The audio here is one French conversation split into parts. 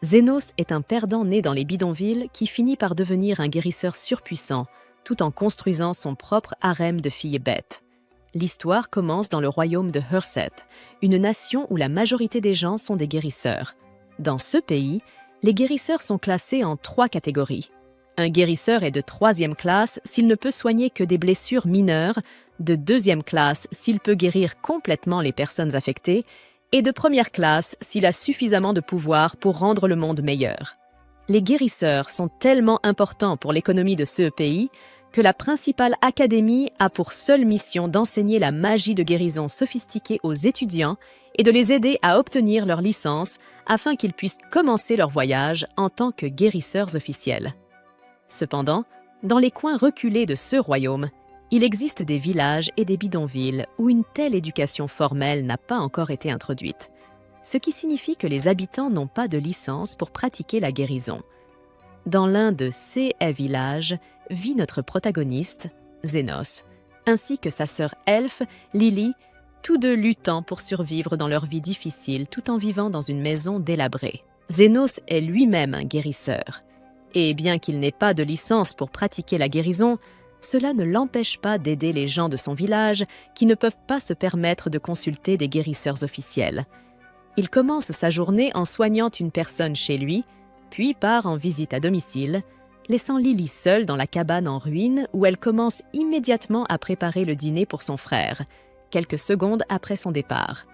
Zénos est un perdant né dans les bidonvilles qui finit par devenir un guérisseur surpuissant, tout en construisant son propre harem de filles bêtes. L'histoire commence dans le royaume de Hurset, une nation où la majorité des gens sont des guérisseurs. Dans ce pays, les guérisseurs sont classés en 3 catégories. Un guérisseur est de 3e classe s'il ne peut soigner que des blessures mineures, de 2e classe s'il peut guérir complètement les personnes affectées, et de 1re classe s'il a suffisamment de pouvoir pour rendre le monde meilleur. Les guérisseurs sont tellement importants pour l'économie de ce pays que la principale académie a pour seule mission d'enseigner la magie de guérison sophistiquée aux étudiants et de les aider à obtenir leur licence afin qu'ils puissent commencer leur voyage en tant que guérisseurs officiels. Cependant, dans les coins reculés de ce royaume, il existe des villages et des bidonvilles où une telle éducation formelle n'a pas encore été introduite, ce qui signifie que les habitants n'ont pas de licence pour pratiquer la guérison. Dans l'un de ces villages vit notre protagoniste, Zénos, ainsi que sa sœur elfe, Lily, tous deux luttant pour survivre dans leur vie difficile tout en vivant dans une maison délabrée. Zénos est lui-même un guérisseur, et bien qu'il n'ait pas de licence pour pratiquer la guérison, cela ne l'empêche pas d'aider les gens de son village qui ne peuvent pas se permettre de consulter des guérisseurs officiels. Il commence sa journée en soignant une personne chez lui, puis part en visite à domicile, laissant Lily seule dans la cabane en ruine où elle commence immédiatement à préparer le dîner pour son frère, quelques secondes après son départ.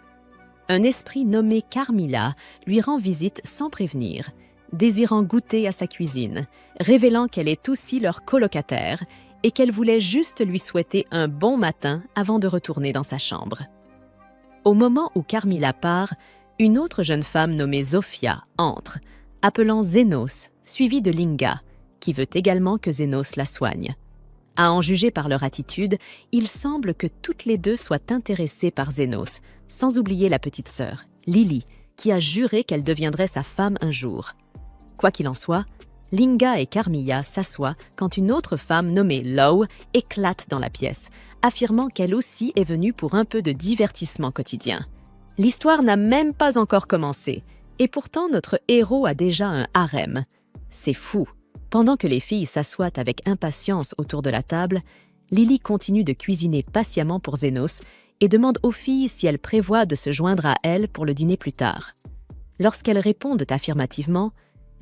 Un esprit nommé Carmilla lui rend visite sans prévenir, désirant goûter à sa cuisine, révélant qu'elle est aussi leur colocataire et qu'elle voulait juste lui souhaiter un bon matin avant de retourner dans sa chambre. Au moment où Carmilla part, une autre jeune femme nommée Zofia entre, appelant Zénos, suivie de Linga, qui veut également que Zénos la soigne. À en juger par leur attitude, il semble que toutes les deux soient intéressées par Zénos, sans oublier la petite sœur, Lily, qui a juré qu'elle deviendrait sa femme un jour. Quoi qu'il en soit, Linga et Carmilla s'assoient quand une autre femme nommée Low éclate dans la pièce, affirmant qu'elle aussi est venue pour un peu de divertissement quotidien. L'histoire n'a même pas encore commencé, et pourtant notre héros a déjà un harem. C'est fou. Pendant que les filles s'assoient avec impatience autour de la table, Lily continue de cuisiner patiemment pour Zénos et demande aux filles si elles prévoient de se joindre à elle pour le dîner plus tard. Lorsqu'elles répondent affirmativement,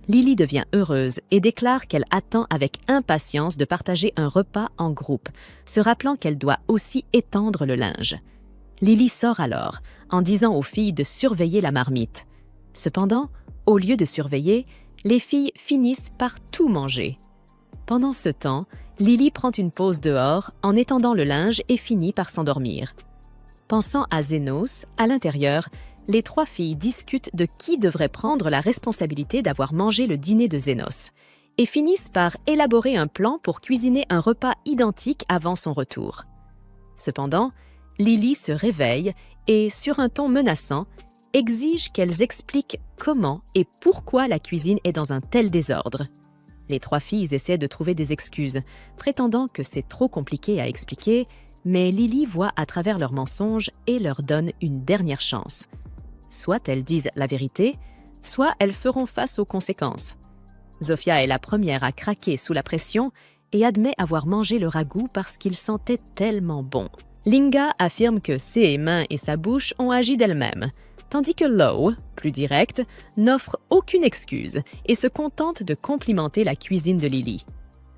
Lily devient heureuse et déclare qu'elle attend avec impatience de partager un repas en groupe, se rappelant qu'elle doit aussi étendre le linge. Lily sort alors, en disant aux filles de surveiller la marmite. Cependant, au lieu de surveiller, les filles finissent par tout manger. Pendant ce temps, Lily prend une pause dehors en étendant le linge et finit par s'endormir. Pensant à Zénos, à l'intérieur, les 3 filles discutent de qui devrait prendre la responsabilité d'avoir mangé le dîner de Zénos et finissent par élaborer un plan pour cuisiner un repas identique avant son retour. Cependant, Lily se réveille et, sur un ton menaçant, exige qu'elles expliquent comment et pourquoi la cuisine est dans un tel désordre. Les 3 filles essaient de trouver des excuses, prétendant que c'est trop compliqué à expliquer, mais Lily voit à travers leurs mensonges et leur donne une dernière chance. Soit elles disent la vérité, soit elles feront face aux conséquences. Zofia est la première à craquer sous la pression et admet avoir mangé le ragoût parce qu'il sentait tellement bon. Linga affirme que ses mains et sa bouche ont agi d'elles-mêmes, tandis que Low, plus directe, n'offre aucune excuse et se contente de complimenter la cuisine de Lily.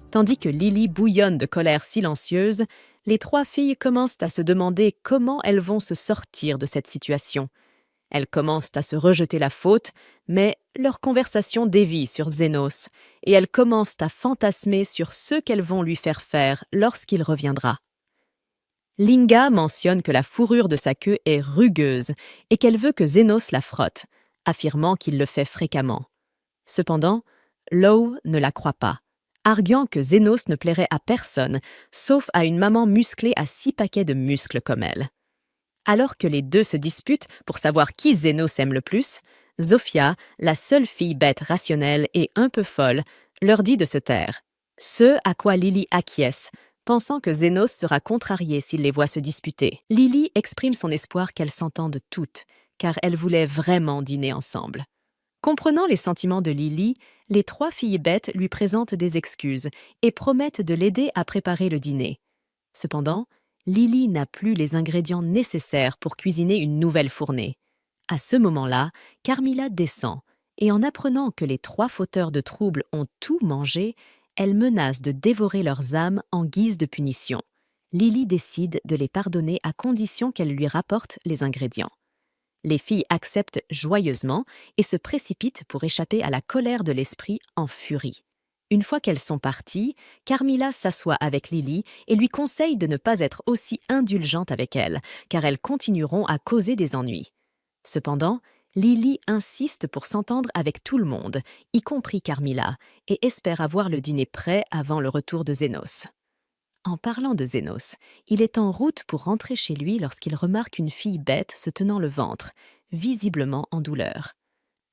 Tandis que Lily bouillonne de colère silencieuse, les 3 filles commencent à se demander comment elles vont se sortir de cette situation. Elles commencent à se rejeter la faute, mais leur conversation dévie sur Zénos et elles commencent à fantasmer sur ce qu'elles vont lui faire faire lorsqu'il reviendra. Linga mentionne que la fourrure de sa queue est rugueuse et qu'elle veut que Zénos la frotte, affirmant qu'il le fait fréquemment. Cependant, Low ne la croit pas, arguant que Zénos ne plairait à personne, sauf à une maman musclée à 6 paquets de muscles comme elle. Alors que les deux se disputent pour savoir qui Zénos aime le plus, Zofia, la seule fille bête rationnelle et un peu folle, leur dit de se taire. Ce à quoi Lily acquiesce, pensant que Zénos sera contrarié s'il les voit se disputer. Lily exprime son espoir qu'elles s'entendent toutes, car elles voulaient vraiment dîner ensemble. Comprenant les sentiments de Lily, les 3 filles bêtes lui présentent des excuses et promettent de l'aider à préparer le dîner. Cependant, Lily n'a plus les ingrédients nécessaires pour cuisiner une nouvelle fournée. À ce moment-là, Carmilla descend et en apprenant que les 3 fauteurs de troubles ont tout mangé, elle menace de dévorer leurs âmes en guise de punition. Lily décide de les pardonner à condition qu'elle lui rapporte les ingrédients. Les filles acceptent joyeusement et se précipitent pour échapper à la colère de l'esprit en furie. Une fois qu'elles sont parties, Carmilla s'assoit avec Lily et lui conseille de ne pas être aussi indulgente avec elle, car elles continueront à causer des ennuis. Cependant, Lily insiste pour s'entendre avec tout le monde, y compris Carmilla, et espère avoir le dîner prêt avant le retour de Zénos. En parlant de Zénos, il est en route pour rentrer chez lui lorsqu'il remarque une fille bête se tenant le ventre, visiblement en douleur.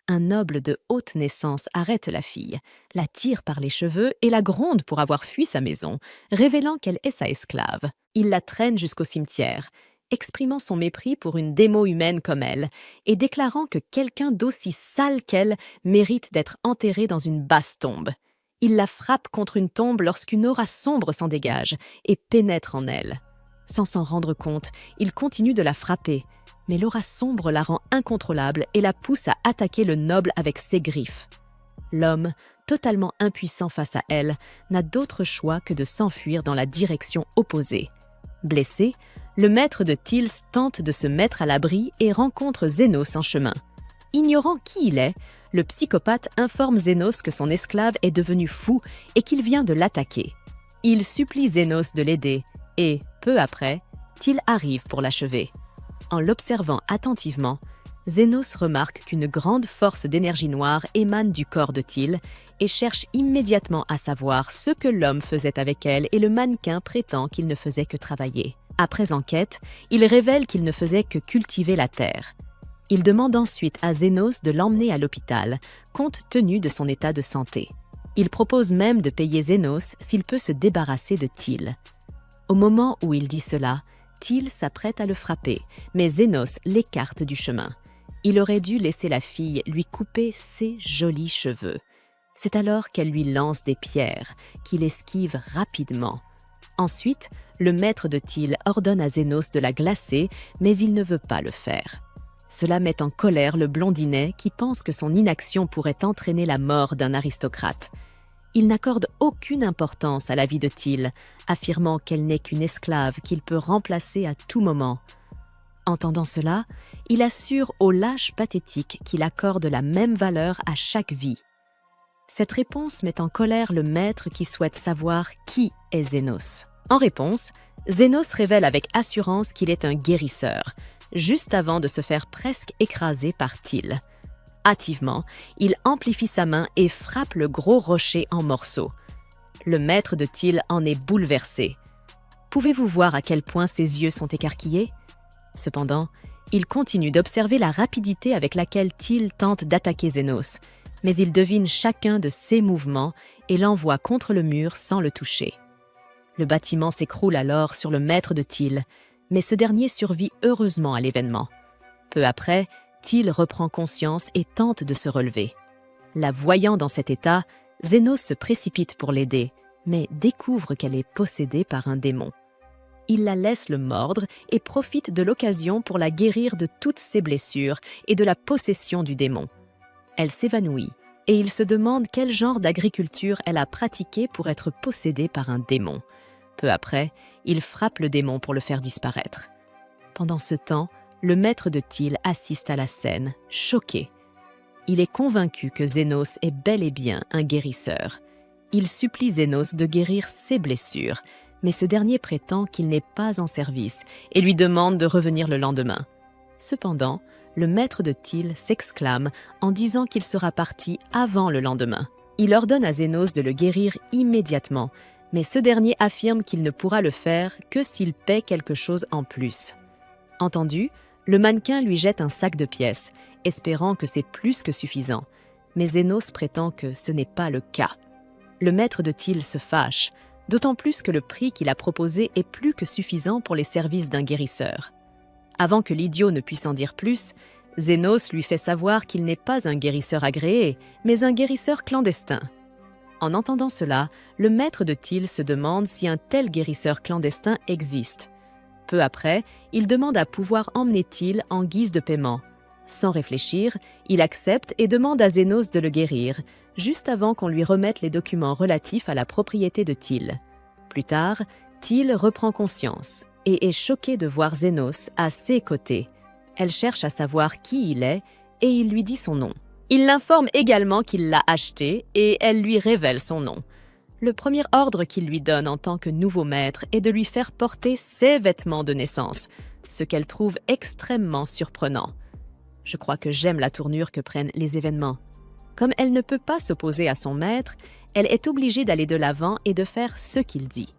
Un noble de haute naissance arrête la fille, la tire par les cheveux et la gronde pour avoir fui sa maison, révélant qu'elle est sa esclave. Il la traîne jusqu'au cimetière, exprimant son mépris pour une démo humaine comme elle, et déclarant que quelqu'un d'aussi sale qu'elle mérite d'être enterré dans une basse tombe. Il la frappe contre une tombe lorsqu'une aura sombre s'en dégage et pénètre en elle. Sans s'en rendre compte, il continue de la frapper, mais l'aura sombre la rend incontrôlable et la pousse à attaquer le noble avec ses griffes. L'homme, totalement impuissant face à elle, n'a d'autre choix que de s'enfuir dans la direction opposée. Blessé, le maître de Thils tente de se mettre à l'abri et rencontre Zénos en chemin. Ignorant qui il est, le psychopathe informe Zénos que son esclave est devenu fou et qu'il vient de l'attaquer. Il supplie Zénos de l'aider et, peu après, Thils arrive pour l'achever. En l'observant attentivement, Zénos remarque qu'une grande force d'énergie noire émane du corps de Thils et cherche immédiatement à savoir ce que l'homme faisait avec elle et le mannequin prétend qu'il ne faisait que travailler. Après enquête, il révèle qu'il ne faisait que cultiver la terre. Il demande ensuite à Zénos de l'emmener à l'hôpital, compte tenu de son état de santé. Il propose même de payer Zénos s'il peut se débarrasser de Thils. Au moment où il dit cela, Thils s'apprête à le frapper, mais Zénos l'écarte du chemin. Il aurait dû laisser la fille lui couper ses jolis cheveux. C'est alors qu'elle lui lance des pierres, qu'il esquive rapidement. Ensuite, le maître de Thils ordonne à Zénos de la glacer, mais il ne veut pas le faire. Cela met en colère le blondinet qui pense que son inaction pourrait entraîner la mort d'un aristocrate. Il n'accorde aucune importance à la vie de Thils, affirmant qu'elle n'est qu'une esclave qu'il peut remplacer à tout moment. Entendant cela, il assure au lâche pathétique qu'il accorde la même valeur à chaque vie. Cette réponse met en colère le maître qui souhaite savoir qui est Zénos. En réponse, Zénos révèle avec assurance qu'il est un guérisseur, juste avant de se faire presque écraser par Thils. Hâtivement, il amplifie sa main et frappe le gros rocher en morceaux. Le maître de Thils en est bouleversé. Pouvez-vous voir à quel point ses yeux sont écarquillés? Cependant, il continue d'observer la rapidité avec laquelle Thils tente d'attaquer Zénos, mais il devine chacun de ses mouvements et l'envoie contre le mur sans le toucher. Le bâtiment s'écroule alors sur le maître de Thils, mais ce dernier survit heureusement à l'événement. Peu après, Thils reprend conscience et tente de se relever. La voyant dans cet état, Zénos se précipite pour l'aider, mais découvre qu'elle est possédée par un démon. Il la laisse le mordre et profite de l'occasion pour la guérir de toutes ses blessures et de la possession du démon. Elle s'évanouit et il se demande quel genre d'agriculture elle a pratiqué pour être possédée par un démon. Peu après, il frappe le démon pour le faire disparaître. Pendant ce temps, le maître de Thils assiste à la scène, choqué. Il est convaincu que Zénos est bel et bien un guérisseur. Il supplie Zénos de guérir ses blessures, mais ce dernier prétend qu'il n'est pas en service et lui demande de revenir le lendemain. Cependant, le maître de Thils s'exclame en disant qu'il sera parti avant le lendemain. Il ordonne à Zénos de le guérir immédiatement, mais ce dernier affirme qu'il ne pourra le faire que s'il paie quelque chose en plus. Entendu, le mannequin lui jette un sac de pièces, espérant que c'est plus que suffisant, mais Zénos prétend que ce n'est pas le cas. Le maître de Thils se fâche, d'autant plus que le prix qu'il a proposé est plus que suffisant pour les services d'un guérisseur. Avant que l'idiot ne puisse en dire plus, Zénos lui fait savoir qu'il n'est pas un guérisseur agréé, mais un guérisseur clandestin. En entendant cela, le maître de Tyl se demande si un tel guérisseur clandestin existe. Peu après, il demande à pouvoir emmener Tyl en guise de paiement. Sans réfléchir, il accepte et demande à Zénos de le guérir, juste avant qu'on lui remette les documents relatifs à la propriété de Tyl. Plus tard, Tyl reprend conscience et est choquée de voir Zénos à ses côtés. Elle cherche à savoir qui il est et il lui dit son nom. Il l'informe également qu'il l'a acheté et elle lui révèle son nom. Le premier ordre qu'il lui donne en tant que nouveau maître est de lui faire porter ses vêtements de naissance, ce qu'elle trouve extrêmement surprenant. Je crois que j'aime la tournure que prennent les événements. Comme elle ne peut pas s'opposer à son maître, elle est obligée d'aller de l'avant et de faire ce qu'il dit.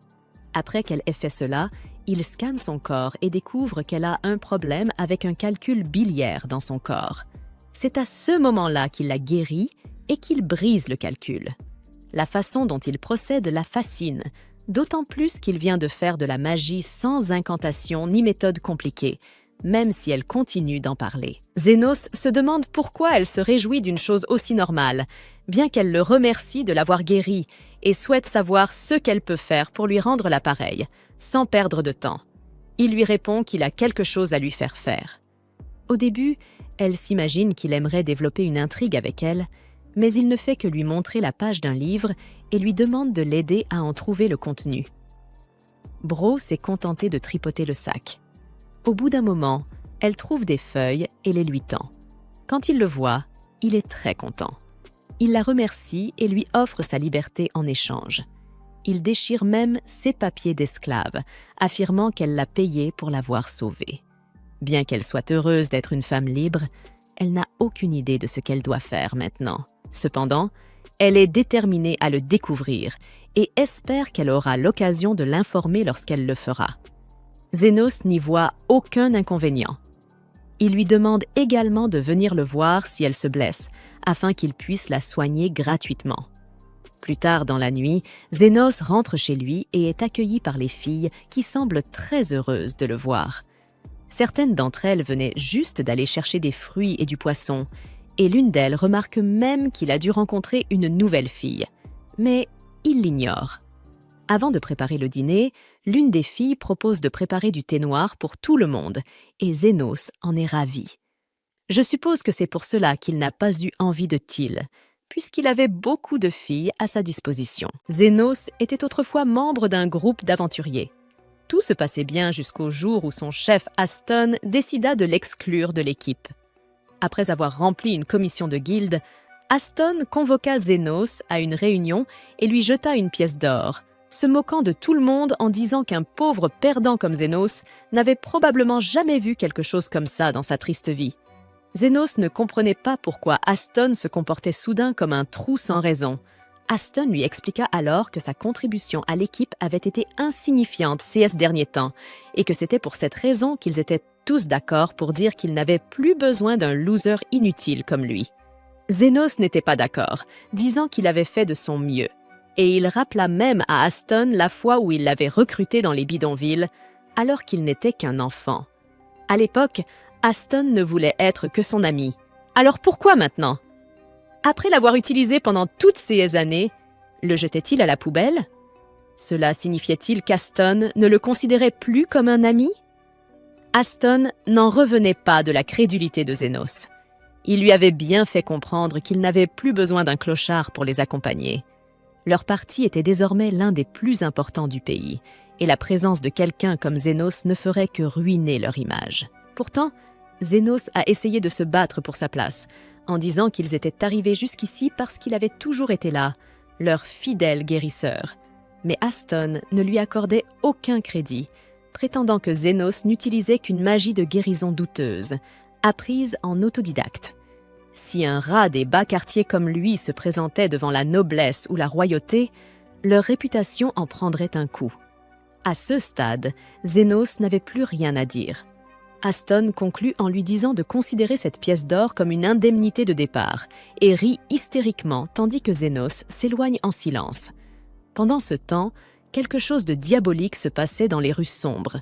Après qu'elle ait fait cela, il scanne son corps et découvre qu'elle a un problème avec un calcul biliaire dans son corps. C'est à ce moment-là qu'il la guérit et qu'il brise le calcul. La façon dont il procède la fascine, d'autant plus qu'il vient de faire de la magie sans incantation ni méthode compliquée, même si elle continue d'en parler. Zénos se demande pourquoi elle se réjouit d'une chose aussi normale, bien qu'elle le remercie de l'avoir guérie et souhaite savoir ce qu'elle peut faire pour lui rendre l'appareil, sans perdre de temps. Il lui répond qu'il a quelque chose à lui faire faire. Au début, elle s'imagine qu'il aimerait développer une intrigue avec elle, mais il ne fait que lui montrer la page d'un livre et lui demande de l'aider à en trouver le contenu. Bro s'est contenté de tripoter le sac. Au bout d'un moment, elle trouve des feuilles et les lui tend. Quand il le voit, il est très content. Il la remercie et lui offre sa liberté en échange. Il déchire même ses papiers d'esclave, affirmant qu'elle l'a payé pour l'avoir sauvée. Bien qu'elle soit heureuse d'être une femme libre, elle n'a aucune idée de ce qu'elle doit faire maintenant. Cependant, elle est déterminée à le découvrir et espère qu'elle aura l'occasion de l'informer lorsqu'elle le fera. Zénos n'y voit aucun inconvénient. Il lui demande également de venir le voir si elle se blesse, afin qu'il puisse la soigner gratuitement. Plus tard dans la nuit, Zénos rentre chez lui et est accueilli par les filles qui semblent très heureuses de le voir. Certaines d'entre elles venaient juste d'aller chercher des fruits et du poisson, et l'une d'elles remarque même qu'il a dû rencontrer une nouvelle fille. Mais il l'ignore. Avant de préparer le dîner, l'une des filles propose de préparer du thé noir pour tout le monde, et Zénos en est ravi. Je suppose que c'est pour cela qu'il n'a pas eu envie de Tyl, puisqu'il avait beaucoup de filles à sa disposition. Zénos était autrefois membre d'un groupe d'aventuriers. Tout se passait bien jusqu'au jour où son chef Aston décida de l'exclure de l'équipe. Après avoir rempli une commission de guilde, Aston convoqua Zénos à une réunion et lui jeta une pièce d'or, se moquant de tout le monde en disant qu'un pauvre perdant comme Zénos n'avait probablement jamais vu quelque chose comme ça dans sa triste vie. Zénos ne comprenait pas pourquoi Aston se comportait soudain comme un trou sans raison. Aston lui expliqua alors que sa contribution à l'équipe avait été insignifiante ces derniers temps et que c'était pour cette raison qu'ils étaient tous d'accord pour dire qu'ils n'avaient plus besoin d'un loser inutile comme lui. Zénos n'était pas d'accord, disant qu'il avait fait de son mieux. Et il rappela même à Aston la fois où il l'avait recruté dans les bidonvilles, alors qu'il n'était qu'un enfant. À l'époque, Aston ne voulait être que son ami. Alors pourquoi maintenant? Après l'avoir utilisé pendant toutes ces années, le jetait-il à la poubelle? Cela signifiait-il qu'Aston ne le considérait plus comme un ami? Aston n'en revenait pas de la crédulité de Zénos. Il lui avait bien fait comprendre qu'il n'avait plus besoin d'un clochard pour les accompagner. Leur parti était désormais l'un des plus importants du pays, et la présence de quelqu'un comme Zénos ne ferait que ruiner leur image. Pourtant, Zénos a essayé de se battre pour sa place, en disant qu'ils étaient arrivés jusqu'ici parce qu'il avait toujours été là, leur fidèle guérisseur. Mais Aston ne lui accordait aucun crédit, prétendant que Zénos n'utilisait qu'une magie de guérison douteuse, apprise en autodidacte. Si un rat des bas quartiers comme lui se présentait devant la noblesse ou la royauté, leur réputation en prendrait un coup. À ce stade, Zénos n'avait plus rien à dire. Aston conclut en lui disant de considérer cette pièce d'or comme une indemnité de départ et rit hystériquement tandis que Zénos s'éloigne en silence. Pendant ce temps, quelque chose de diabolique se passait dans les rues sombres.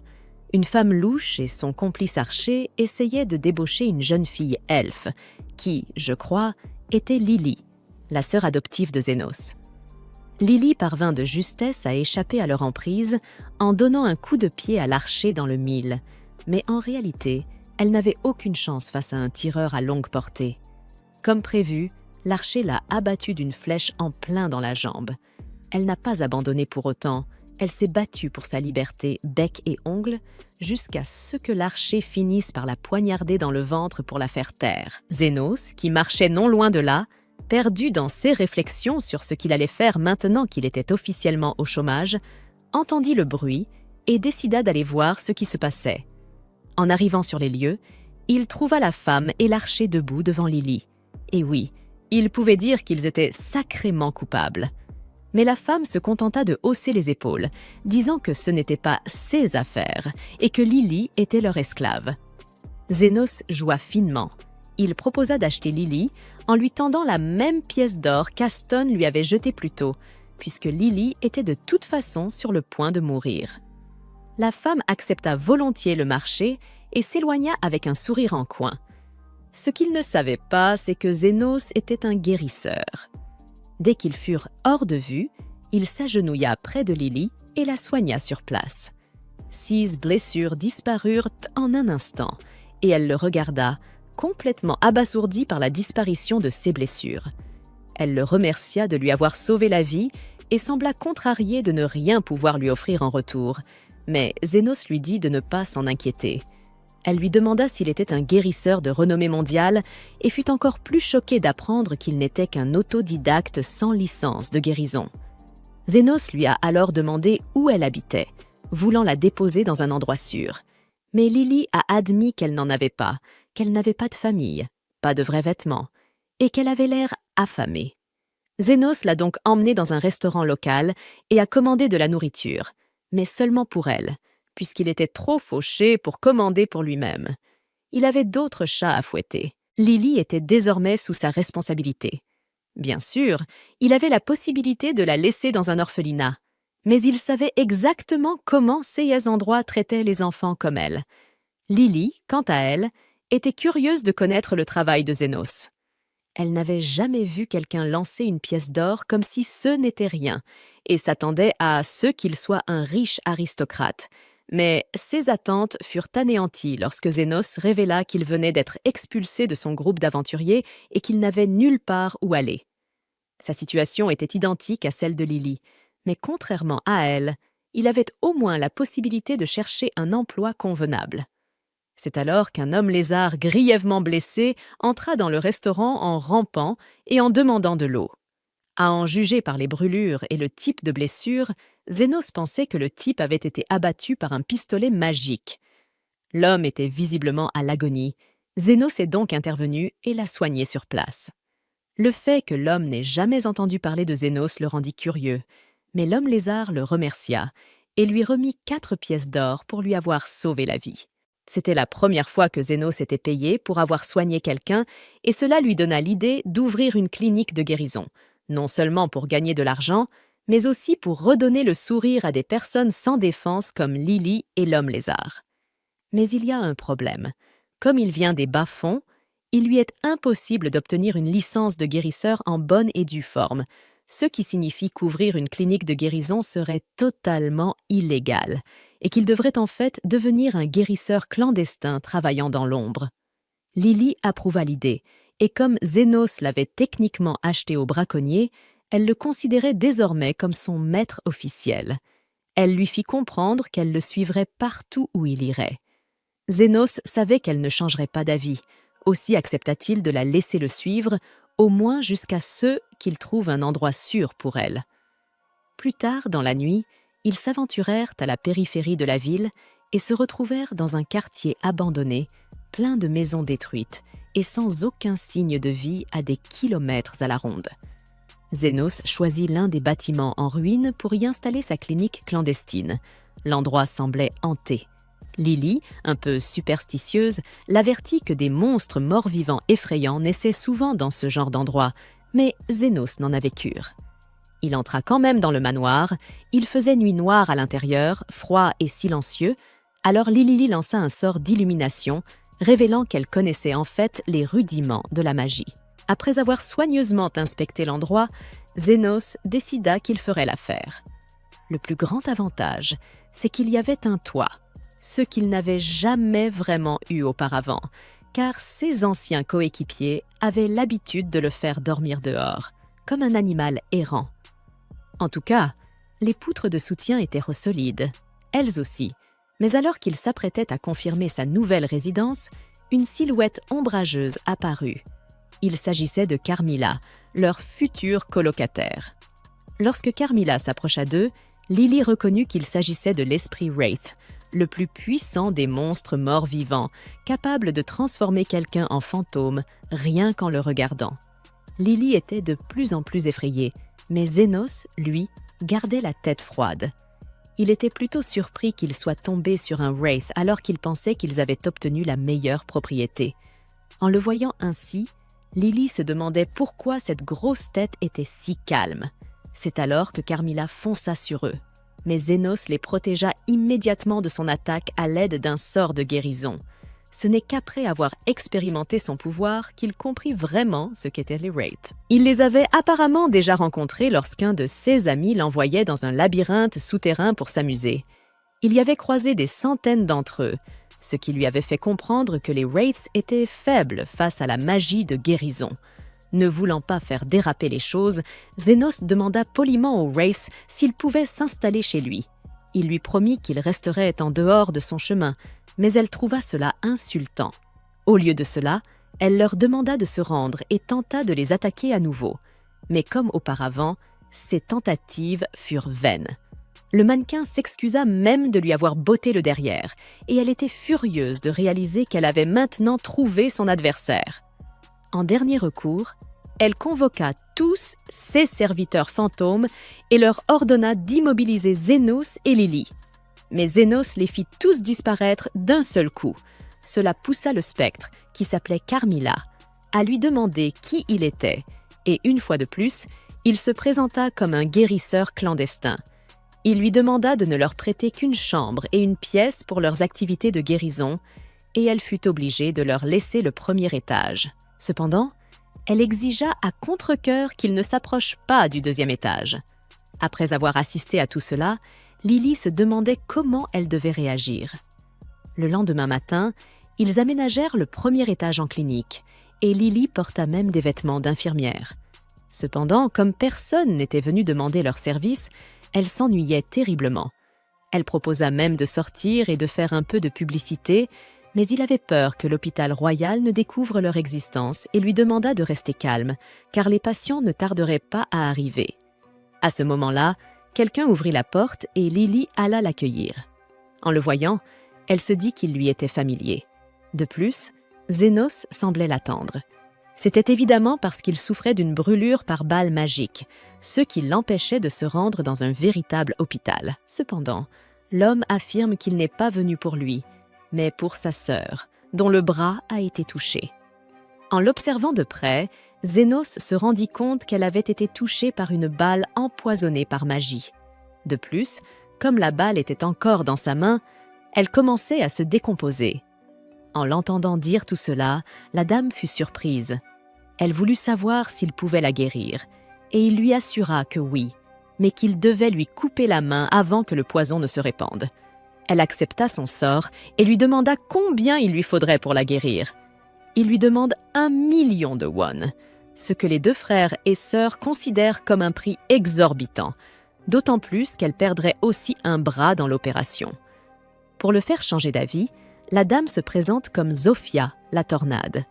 Une femme louche et son complice archer essayaient de débaucher une jeune fille elfe, qui, je crois, était Lily, la sœur adoptive de Zénos. Lily parvint de justesse à échapper à leur emprise en donnant un coup de pied à l'archer dans le mille, mais en réalité, elle n'avait aucune chance face à un tireur à longue portée. Comme prévu, l'archer l'a abattue d'une flèche en plein dans la jambe. Elle n'a pas abandonné pour autant, elle s'est battue pour sa liberté, bec et ongles, jusqu'à ce que l'archer finisse par la poignarder dans le ventre pour la faire taire. Zénos, qui marchait non loin de là, perdu dans ses réflexions sur ce qu'il allait faire maintenant qu'il était officiellement au chômage, entendit le bruit et décida d'aller voir ce qui se passait. En arrivant sur les lieux, il trouva la femme et l'archer debout devant Lily. Et oui, il pouvait dire qu'ils étaient sacrément coupables. Mais la femme se contenta de hausser les épaules, disant que ce n'était pas ses affaires et que Lily était leur esclave. Zénos joua finement. Il proposa d'acheter Lily en lui tendant la même pièce d'or qu'Aston lui avait jetée plus tôt, puisque Lily était de toute façon sur le point de mourir. La femme accepta volontiers le marché et s'éloigna avec un sourire en coin. Ce qu'il ne savait pas, c'est que Zénos était un guérisseur. Dès qu'ils furent hors de vue, il s'agenouilla près de Lily et la soigna sur place. 6 blessures disparurent en un instant, et elle le regarda, complètement abasourdie par la disparition de ses blessures. Elle le remercia de lui avoir sauvé la vie et sembla contrariée de ne rien pouvoir lui offrir en retour, mais Zénos lui dit de ne pas s'en inquiéter. Elle lui demanda s'il était un guérisseur de renommée mondiale et fut encore plus choquée d'apprendre qu'il n'était qu'un autodidacte sans licence de guérison. Zénos lui a alors demandé où elle habitait, voulant la déposer dans un endroit sûr. Mais Lily a admis qu'elle n'en avait pas, qu'elle n'avait pas de famille, pas de vrais vêtements, et qu'elle avait l'air affamée. Zénos l'a donc emmenée dans un restaurant local et a commandé de la nourriture, mais seulement pour elle, puisqu'il était trop fauché pour commander pour lui-même. Il avait d'autres chats à fouetter. Lily était désormais sous sa responsabilité. Bien sûr, il avait la possibilité de la laisser dans un orphelinat, mais il savait exactement comment ces endroits traitaient les enfants comme elle. Lily, quant à elle, était curieuse de connaître le travail de Zénos. Elle n'avait jamais vu quelqu'un lancer une pièce d'or comme si ce n'était rien, et s'attendait à ce qu'il soit un riche aristocrate. Mais ses attentes furent anéanties lorsque Zénos révéla qu'il venait d'être expulsé de son groupe d'aventuriers et qu'il n'avait nulle part où aller. Sa situation était identique à celle de Lily, mais contrairement à elle, il avait au moins la possibilité de chercher un emploi convenable. C'est alors qu'un homme lézard grièvement blessé entra dans le restaurant en rampant et en demandant de l'eau. À en juger par les brûlures et le type de blessure, Zénos pensait que le type avait été abattu par un pistolet magique. L'homme était visiblement à l'agonie. Zénos est donc intervenu et l'a soigné sur place. Le fait que l'homme n'ait jamais entendu parler de Zénos le rendit curieux, mais l'homme lézard le remercia et lui remit 4 pièces d'or pour lui avoir sauvé la vie. C'était la première fois que Zénos était payé pour avoir soigné quelqu'un et cela lui donna l'idée d'ouvrir une clinique de guérison, non seulement pour gagner de l'argent, mais aussi pour redonner le sourire à des personnes sans défense comme Lily et l'homme lézard. Mais il y a un problème. Comme il vient des bas-fonds, il lui est impossible d'obtenir une licence de guérisseur en bonne et due forme, ce qui signifie qu'ouvrir une clinique de guérison serait totalement illégal, et qu'il devrait en fait devenir un guérisseur clandestin travaillant dans l'ombre. Lily approuva l'idée, et comme Zénos l'avait techniquement acheté au braconnier, elle le considérait désormais comme son maître officiel. Elle lui fit comprendre qu'elle le suivrait partout où il irait. Zénos savait qu'elle ne changerait pas d'avis, aussi accepta-t-il de la laisser le suivre, au moins jusqu'à ce qu'il trouve un endroit sûr pour elle. Plus tard, dans la nuit, ils s'aventurèrent à la périphérie de la ville et se retrouvèrent dans un quartier abandonné, plein de maisons détruites et sans aucun signe de vie à des kilomètres à la ronde. Zénos choisit l'un des bâtiments en ruine pour y installer sa clinique clandestine. L'endroit semblait hanté. Lily, un peu superstitieuse, l'avertit que des monstres morts-vivants effrayants naissaient souvent dans ce genre d'endroit, mais Zénos n'en avait cure. Il entra quand même dans le manoir, il faisait nuit noire à l'intérieur, froid et silencieux, Alors Lily lança un sort d'illumination, révélant qu'elle connaissait en fait les rudiments de la magie. Après avoir soigneusement inspecté l'endroit, Zénos décida qu'il ferait l'affaire. Le plus grand avantage, c'est qu'il y avait un toit, ce qu'il n'avait jamais vraiment eu auparavant, car ses anciens coéquipiers avaient l'habitude de le faire dormir dehors, comme un animal errant. En tout cas, les poutres de soutien étaient solides, elles aussi, mais alors qu'il s'apprêtait à confirmer sa nouvelle résidence, une silhouette ombrageuse apparut. Il s'agissait de Carmilla, leur future colocataire. Lorsque Carmilla s'approcha d'eux, Lily reconnut qu'il s'agissait de l'esprit Wraith, le plus puissant des monstres morts-vivants, capable de transformer quelqu'un en fantôme rien qu'en le regardant. Lily était de plus en plus effrayée, mais Zénos, lui, gardait la tête froide. Il était plutôt surpris qu'ils soient tombés sur un Wraith alors qu'il pensait qu'ils avaient obtenu la meilleure propriété. En le voyant ainsi, Lily se demandait pourquoi cette grosse tête était si calme. C'est alors que Carmilla fonça sur eux. Mais Zénos les protégea immédiatement de son attaque à l'aide d'un sort de guérison. Ce n'est qu'après avoir expérimenté son pouvoir qu'il comprit vraiment ce qu'étaient les Wraiths. Il les avait apparemment déjà rencontrés lorsqu'un de ses amis l'envoyait dans un labyrinthe souterrain pour s'amuser. Il y avait croisé des centaines d'entre eux, ce qui lui avait fait comprendre que les Wraiths étaient faibles face à la magie de guérison. Ne voulant pas faire déraper les choses, Zénos demanda poliment aux Wraiths s'ils pouvaient s'installer chez lui. Il lui promit qu'il resterait en dehors de son chemin, mais elle trouva cela insultant. Au lieu de cela, elle leur demanda de se rendre et tenta de les attaquer à nouveau. Mais comme auparavant, ses tentatives furent vaines. Le mannequin s'excusa même de lui avoir botté le derrière, et elle était furieuse de réaliser qu'elle avait maintenant trouvé son adversaire. En dernier recours, elle convoqua tous ses serviteurs fantômes et leur ordonna d'immobiliser Zénos et Lily. Mais Zénos les fit tous disparaître d'un seul coup. Cela poussa le spectre, qui s'appelait Carmilla, à lui demander qui il était, et une fois de plus, il se présenta comme un guérisseur clandestin. Il lui demanda de ne leur prêter qu'une chambre et une pièce pour leurs activités de guérison, et elle fut obligée de leur laisser le premier étage. Cependant, elle exigea à contre-cœur qu'ils ne s'approchent pas du deuxième étage. Après avoir assisté à tout cela, Lily se demandait comment elle devait réagir. Le lendemain matin, ils aménagèrent le premier étage en clinique, et Lily porta même des vêtements d'infirmière. Cependant, comme personne n'était venu demander leur service, elle s'ennuyait terriblement. Elle proposa même de sortir et de faire un peu de publicité, mais il avait peur que l'hôpital royal ne découvre leur existence et lui demanda de rester calme, car les patients ne tarderaient pas à arriver. À ce moment-là, quelqu'un ouvrit la porte et Lily alla l'accueillir. En le voyant, elle se dit qu'il lui était familier. De plus, Zénos semblait l'attendre. C'était évidemment parce qu'il souffrait d'une brûlure par balle magique, ce qui l'empêchait de se rendre dans un véritable hôpital. Cependant, l'homme affirme qu'il n'est pas venu pour lui, mais pour sa sœur, dont le bras a été touché. En l'observant de près, Zénos se rendit compte qu'elle avait été touchée par une balle empoisonnée par magie. De plus, comme la balle était encore dans sa main, elle commençait à se décomposer. En l'entendant dire tout cela, la dame fut surprise. Elle voulut savoir s'il pouvait la guérir, et il lui assura que oui, mais qu'il devait lui couper la main avant que le poison ne se répande. Elle accepta son sort et lui demanda combien il lui faudrait pour la guérir. Il lui demande 1 million de won, ce que les deux frères et sœurs considèrent comme un prix exorbitant, d'autant plus qu'elle perdrait aussi un bras dans l'opération. Pour le faire changer d'avis, la dame se présente comme Zofia, la tornade.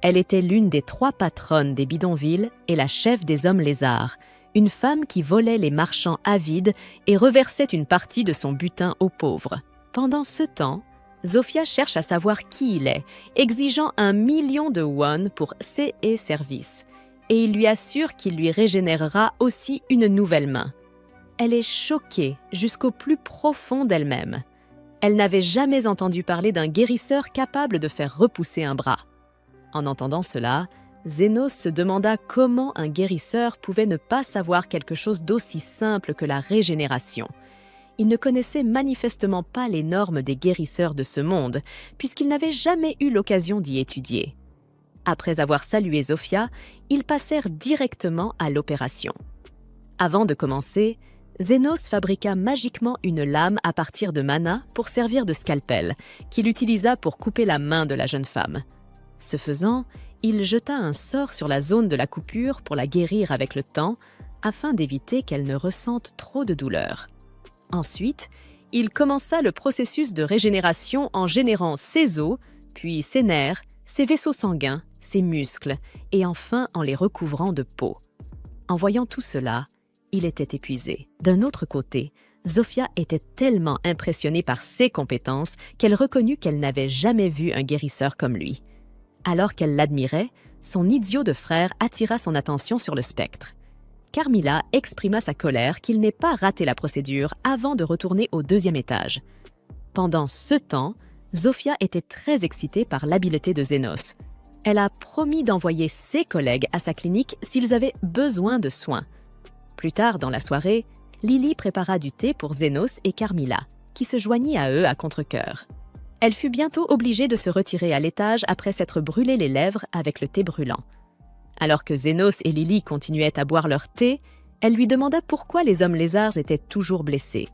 Elle était l'une des 3 patronnes des bidonvilles et la chef des hommes lézards, une femme qui volait les marchands avides et reversait une partie de son butin aux pauvres. Pendant ce temps, Zofia cherche à savoir qui il est, exigeant 1 million de won pour ses services, et il lui assure qu'il lui régénérera aussi une nouvelle main. Elle est choquée jusqu'au plus profond d'elle-même. Elle n'avait jamais entendu parler d'un guérisseur capable de faire repousser un bras. En entendant cela, Zénos se demanda comment un guérisseur pouvait ne pas savoir quelque chose d'aussi simple que la régénération. il ne connaissait manifestement pas les normes des guérisseurs de ce monde, puisqu'il n'avait jamais eu l'occasion d'y étudier. Après avoir salué Zofia, ils passèrent directement à l'opération. Avant de commencer, Zénos fabriqua magiquement une lame à partir de mana pour servir de scalpel, qu'il utilisa pour couper la main de la jeune femme. Ce faisant, il jeta un sort sur la zone de la coupure pour la guérir avec le temps, afin d'éviter qu'elle ne ressente trop de douleur. Ensuite, il commença le processus de régénération en générant ses os, puis ses nerfs, ses vaisseaux sanguins, ses muscles, et enfin en les recouvrant de peau. En voyant tout cela, il était épuisé. D'un autre côté, Zofia était tellement impressionnée par ses compétences qu'elle reconnut qu'elle n'avait jamais vu un guérisseur comme lui. Alors qu'elle l'admirait, son idiot de frère attira son attention sur le spectre. Carmilla exprima sa colère qu'il n'ait pas raté la procédure avant de retourner au deuxième étage. Pendant ce temps, Zofia était très excitée par l'habileté de Zénos. Elle a promis d'envoyer ses collègues à sa clinique s'ils avaient besoin de soins. Plus tard dans la soirée, Lily prépara du thé pour Zénos et Carmilla, qui se joignit à eux à contre-cœur. Elle fut bientôt obligée de se retirer à l'étage après s'être brûlé les lèvres avec le thé brûlant. Alors que Zénos et Lily continuaient à boire leur thé, elle lui demanda pourquoi les hommes lézards étaient toujours blessés.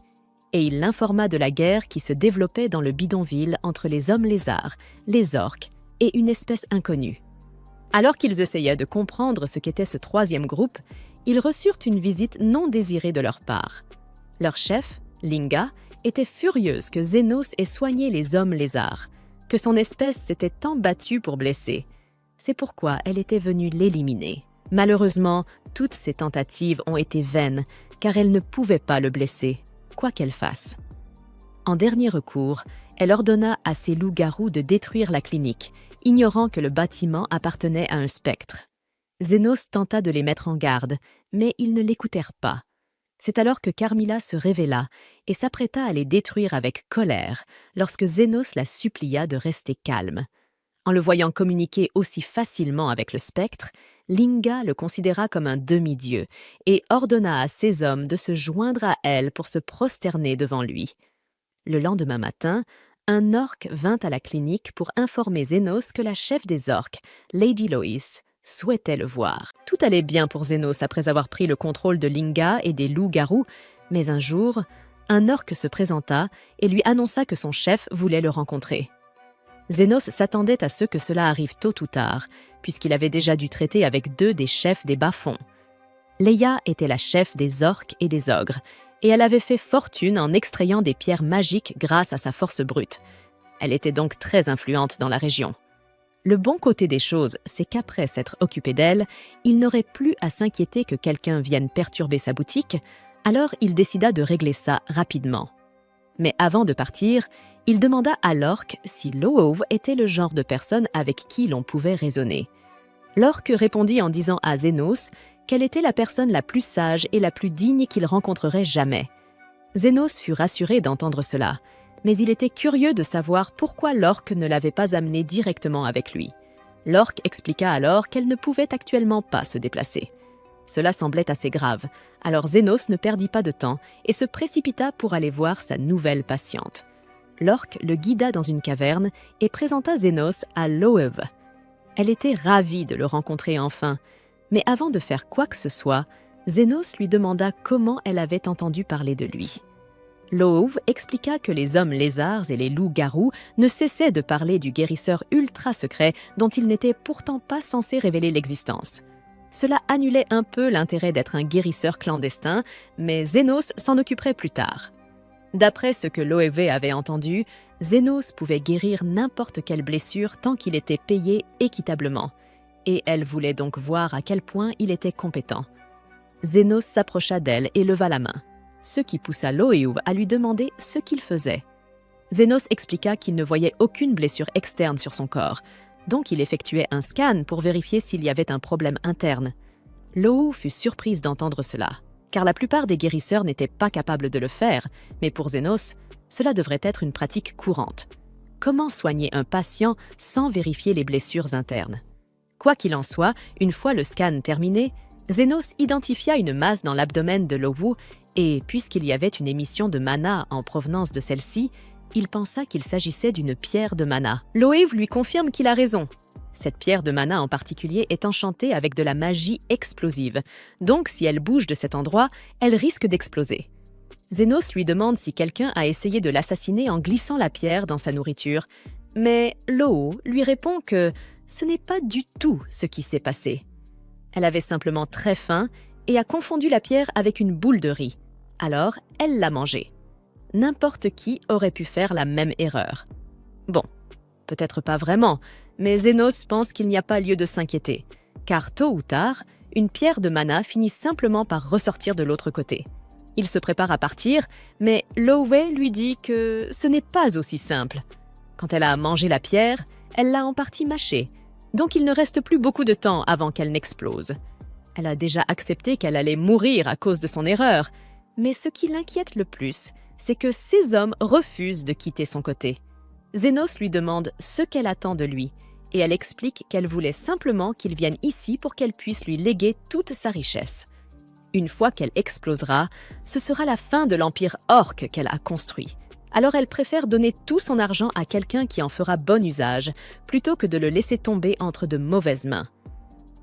Et il l'informa de la guerre qui se développait dans le bidonville entre les hommes lézards, les orques et une espèce inconnue. Alors qu'ils essayaient de comprendre ce qu'était ce troisième groupe, ils reçurent une visite non désirée de leur part. Leur chef, Linga, était furieuse que Zénos ait soigné les hommes lézards, que son espèce s'était tant battue pour blesser. C'est pourquoi elle était venue l'éliminer. Malheureusement, toutes ces tentatives ont été vaines, car elle ne pouvait pas le blesser, quoi qu'elle fasse. En dernier recours, elle ordonna à ses loups-garous de détruire la clinique, ignorant que le bâtiment appartenait à un spectre. Zénos tenta de les mettre en garde, mais ils ne l'écoutèrent pas. C'est alors que Carmilla se révéla et s'apprêta à les détruire avec colère lorsque Zénos la supplia de rester calme. En le voyant communiquer aussi facilement avec le spectre, Linga le considéra comme un demi-dieu et ordonna à ses hommes de se joindre à elle pour se prosterner devant lui. Le lendemain matin, un orque vint à la clinique pour informer Zénos que la chef des orques, Lady Lois, souhaitait le voir. Tout allait bien pour Zénos après avoir pris le contrôle de Linga et des loups-garous, mais un jour, un orque se présenta et lui annonça que son chef voulait le rencontrer. Zénos s'attendait à ce que cela arrive tôt ou tard, puisqu'il avait déjà dû traiter avec 2 des chefs des bas-fonds. Leia était la chef des orques et des ogres, et elle avait fait fortune en extrayant des pierres magiques grâce à sa force brute. Elle était donc très influente dans la région. Le bon côté des choses, c'est qu'après s'être occupé d'elle, il n'aurait plus à s'inquiéter que quelqu'un vienne perturber sa boutique, alors il décida de régler ça rapidement. Mais avant de partir, il demanda à l'orque si Loove était le genre de personne avec qui l'on pouvait raisonner. L'orque répondit en disant à Zénos qu'elle était la personne la plus sage et la plus digne qu'il rencontrerait jamais. Zénos fut rassuré d'entendre cela, mais il était curieux de savoir pourquoi l'orque ne l'avait pas amené directement avec lui. L'orque expliqua alors qu'elle ne pouvait actuellement pas se déplacer. Cela semblait assez grave, alors Zénos ne perdit pas de temps et se précipita pour aller voir sa nouvelle patiente. L'orque le guida dans une caverne et présenta Zénos à Loeve. Elle était ravie de le rencontrer enfin, mais avant de faire quoi que ce soit, Zénos lui demanda comment elle avait entendu parler de lui. Loeve expliqua que les hommes lézards et les loups-garous ne cessaient de parler du guérisseur ultra secret dont ils n'étaient pourtant pas censés révéler l'existence. Cela annulait un peu l'intérêt d'être un guérisseur clandestin, mais Zénos s'en occuperait plus tard. D'après ce que Loeve avait entendu, Zénos pouvait guérir n'importe quelle blessure tant qu'il était payé équitablement, et elle voulait donc voir à quel point il était compétent. Zénos s'approcha d'elle et leva la main, ce qui poussa Loeve à lui demander ce qu'il faisait. Zénos expliqua qu'il ne voyait aucune blessure externe sur son corps, donc il effectuait un scan pour vérifier s'il y avait un problème interne. Loeve fut surprise d'entendre cela, car la plupart des guérisseurs n'étaient pas capables de le faire, mais pour Zénos, cela devrait être une pratique courante. Comment soigner un patient sans vérifier les blessures internes? Quoi qu'il en soit, une fois le scan terminé, Zénos identifia une masse dans l'abdomen de Lowu et, puisqu'il y avait une émission de mana en provenance de celle-ci, il pensa qu'il s'agissait d'une pierre de mana. Loew lui confirme qu'il a raison. Cette pierre de mana en particulier est enchantée avec de la magie explosive, donc si elle bouge de cet endroit, elle risque d'exploser. Zénos lui demande si quelqu'un a essayé de l'assassiner en glissant la pierre dans sa nourriture, mais Loew lui répond que ce n'est pas du tout ce qui s'est passé. Elle avait simplement très faim et a confondu la pierre avec une boule de riz. Alors, elle l'a mangée. N'importe qui aurait pu faire la même erreur. Bon, peut-être pas vraiment, mais Zénos pense qu'il n'y a pas lieu de s'inquiéter, car tôt ou tard, une pierre de mana finit simplement par ressortir de l'autre côté. Il se prépare à partir, mais Loew lui dit que ce n'est pas aussi simple. Quand elle a mangé la pierre, elle l'a en partie mâchée, donc il ne reste plus beaucoup de temps avant qu'elle n'explose. Elle a déjà accepté qu'elle allait mourir à cause de son erreur, mais ce qui l'inquiète le plus, c'est que ces hommes refusent de quitter son côté. Zénos lui demande ce qu'elle attend de lui, et elle explique qu'elle voulait simplement qu'il vienne ici pour qu'elle puisse lui léguer toute sa richesse. Une fois qu'elle explosera, ce sera la fin de l'empire orc qu'elle a construit. Alors elle préfère donner tout son argent à quelqu'un qui en fera bon usage, plutôt que de le laisser tomber entre de mauvaises mains.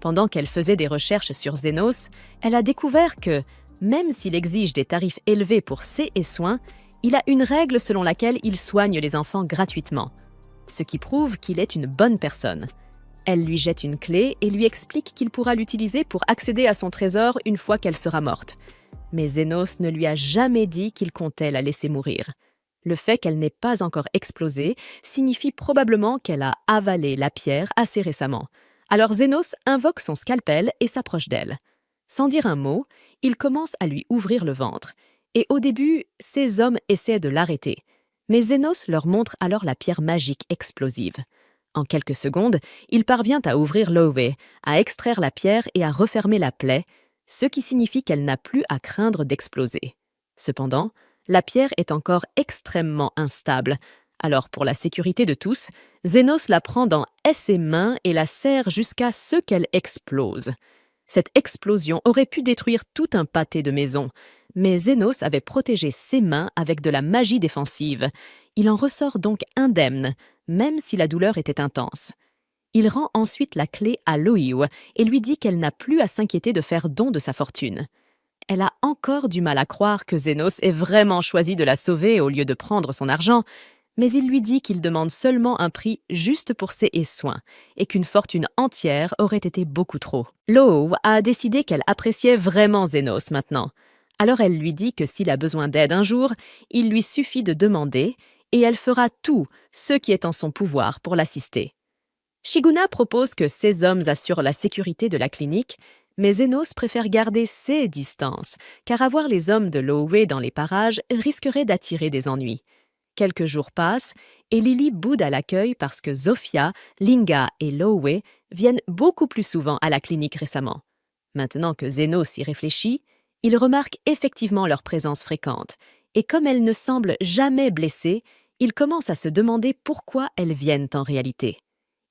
Pendant qu'elle faisait des recherches sur Zénos, elle a découvert que, même s'il exige des tarifs élevés pour ses et soins, il a une règle selon laquelle il soigne les enfants gratuitement, ce qui prouve qu'il est une bonne personne. Elle lui jette une clé et lui explique qu'il pourra l'utiliser pour accéder à son trésor une fois qu'elle sera morte. Mais Zénos ne lui a jamais dit qu'il comptait la laisser mourir. Le fait qu'elle n'ait pas encore explosé signifie probablement qu'elle a avalé la pierre assez récemment. Alors Zénos invoque son scalpel et s'approche d'elle. Sans dire un mot, il commence à lui ouvrir le ventre. Et au début, ces hommes essaient de l'arrêter. Mais Zénos leur montre alors la pierre magique explosive. En quelques secondes, il parvient à ouvrir Loew, à extraire la pierre et à refermer la plaie, ce qui signifie qu'elle n'a plus à craindre d'exploser. Cependant, la pierre est encore extrêmement instable. Alors, pour la sécurité de tous, Zénos la prend dans ses mains et la serre jusqu'à ce qu'elle explose. Cette explosion aurait pu détruire tout un pâté de maison, mais Zénos avait protégé ses mains avec de la magie défensive. Il en ressort donc indemne, même si la douleur était intense. Il rend ensuite la clé à Loew et lui dit qu'elle n'a plus à s'inquiéter de faire don de sa fortune. Elle a encore du mal à croire que Zénos ait vraiment choisi de la sauver au lieu de prendre son argent, mais il lui dit qu'il demande seulement un prix juste pour ses soins et qu'une fortune entière aurait été beaucoup trop. Loew a décidé qu'elle appréciait vraiment Zénos maintenant. Alors elle lui dit que s'il a besoin d'aide un jour, il lui suffit de demander et elle fera tout ce qui est en son pouvoir pour l'assister. Shiguna propose que ces hommes assurent la sécurité de la clinique, mais Zénos préfère garder ses distances, car avoir les hommes de Loew dans les parages risquerait d'attirer des ennuis. Quelques jours passent et Lily boude à l'accueil parce que Zofia, Linga et Loew viennent beaucoup plus souvent à la clinique récemment. Maintenant que Zénos y réfléchit, il remarque effectivement leur présence fréquente, et comme elles ne semblent jamais blessées, il commence à se demander pourquoi elles viennent en réalité.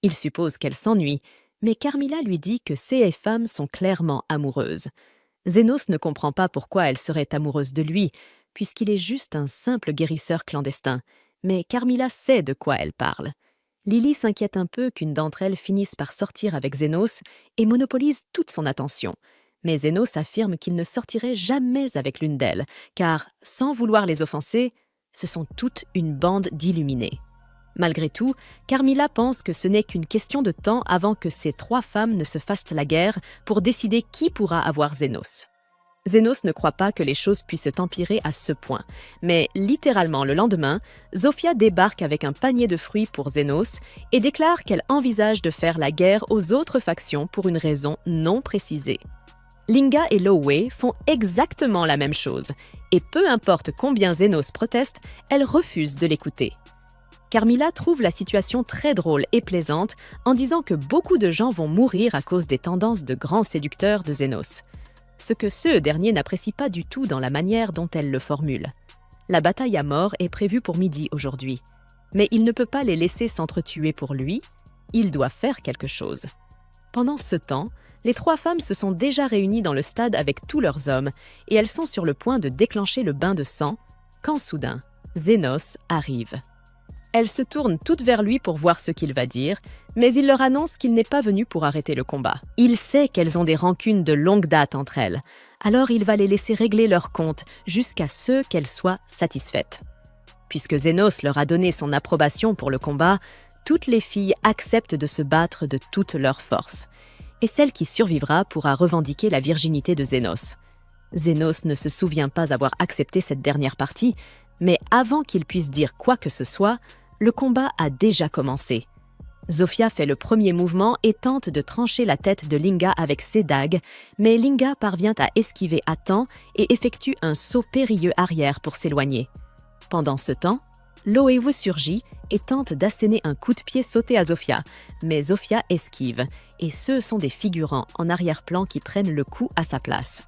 Il suppose qu'elles s'ennuient, mais Carmilla lui dit que ces femmes sont clairement amoureuses. Zénos ne comprend pas pourquoi elle serait amoureuse de lui, puisqu'il est juste un simple guérisseur clandestin, mais Carmilla sait de quoi elle parle. Lily s'inquiète un peu qu'une d'entre elles finisse par sortir avec Zénos et monopolise toute son attention. Mais Zénos affirme qu'il ne sortirait jamais avec l'une d'elles, car, sans vouloir les offenser, ce sont toutes une bande d'illuminés. Malgré tout, Carmilla pense que ce n'est qu'une question de temps avant que ces trois femmes ne se fassent la guerre pour décider qui pourra avoir Zénos. Zénos ne croit pas que les choses puissent empirer à ce point, mais littéralement le lendemain, Zofia débarque avec un panier de fruits pour Zénos et déclare qu'elle envisage de faire la guerre aux autres factions pour une raison non précisée. Linga et Loew font exactement la même chose, et peu importe combien Zénos proteste, elle refuse de l'écouter. Carmilla trouve la situation très drôle et plaisante en disant que beaucoup de gens vont mourir à cause des tendances de grands séducteurs de Zénos. Ce que ce dernier n'apprécie pas du tout dans la manière dont elle le formule. La bataille à mort est prévue pour midi aujourd'hui. Mais il ne peut pas les laisser s'entretuer pour lui, il doit faire quelque chose. Pendant ce temps, Les 3 femmes se sont déjà réunies dans le stade avec tous leurs hommes et elles sont sur le point de déclencher le bain de sang quand soudain, Zénos arrive. Elles se tournent toutes vers lui pour voir ce qu'il va dire, mais il leur annonce qu'il n'est pas venu pour arrêter le combat. Il sait qu'elles ont des rancunes de longue date entre elles, alors il va les laisser régler leurs comptes jusqu'à ce qu'elles soient satisfaites. Puisque Zénos leur a donné son approbation pour le combat, toutes les filles acceptent de se battre de toute leur force. Et celle qui survivra pourra revendiquer la virginité de Zénos. Zénos ne se souvient pas avoir accepté cette dernière partie, mais avant qu'il puisse dire quoi que ce soit, le combat a déjà commencé. Zofia fait le premier mouvement et tente de trancher la tête de Linga avec ses dagues, mais Linga parvient à esquiver à temps et effectue un saut périlleux arrière pour s'éloigner. Pendant ce temps, Loewe surgit et tente d'asséner un coup de pied sauté à Zofia, mais Zofia esquive, et ce sont des figurants en arrière-plan qui prennent le coup à sa place.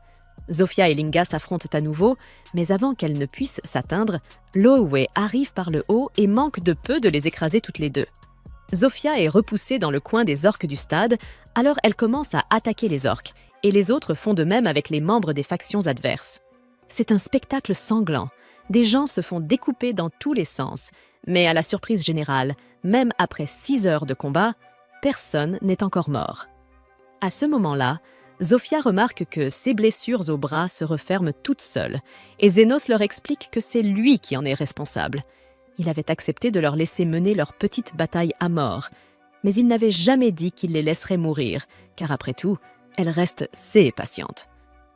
Zofia et Linga s'affrontent à nouveau, mais avant qu'elles ne puissent s'atteindre, Loewe arrive par le haut et manque de peu de les écraser toutes les deux. Zofia est repoussée dans le coin des orques du stade, alors elle commence à attaquer les orques, et les autres font de même avec les membres des factions adverses. C'est un spectacle sanglant. Des gens se font découper dans tous les sens, mais à la surprise générale, même après 6 heures de combat, personne n'est encore mort. À ce moment-là, Zofia remarque que ses blessures au bras se referment toutes seules, et Zénos leur explique que c'est lui qui en est responsable. Il avait accepté de leur laisser mener leur petite bataille à mort, mais il n'avait jamais dit qu'il les laisserait mourir, car après tout, elles restent ses patientes.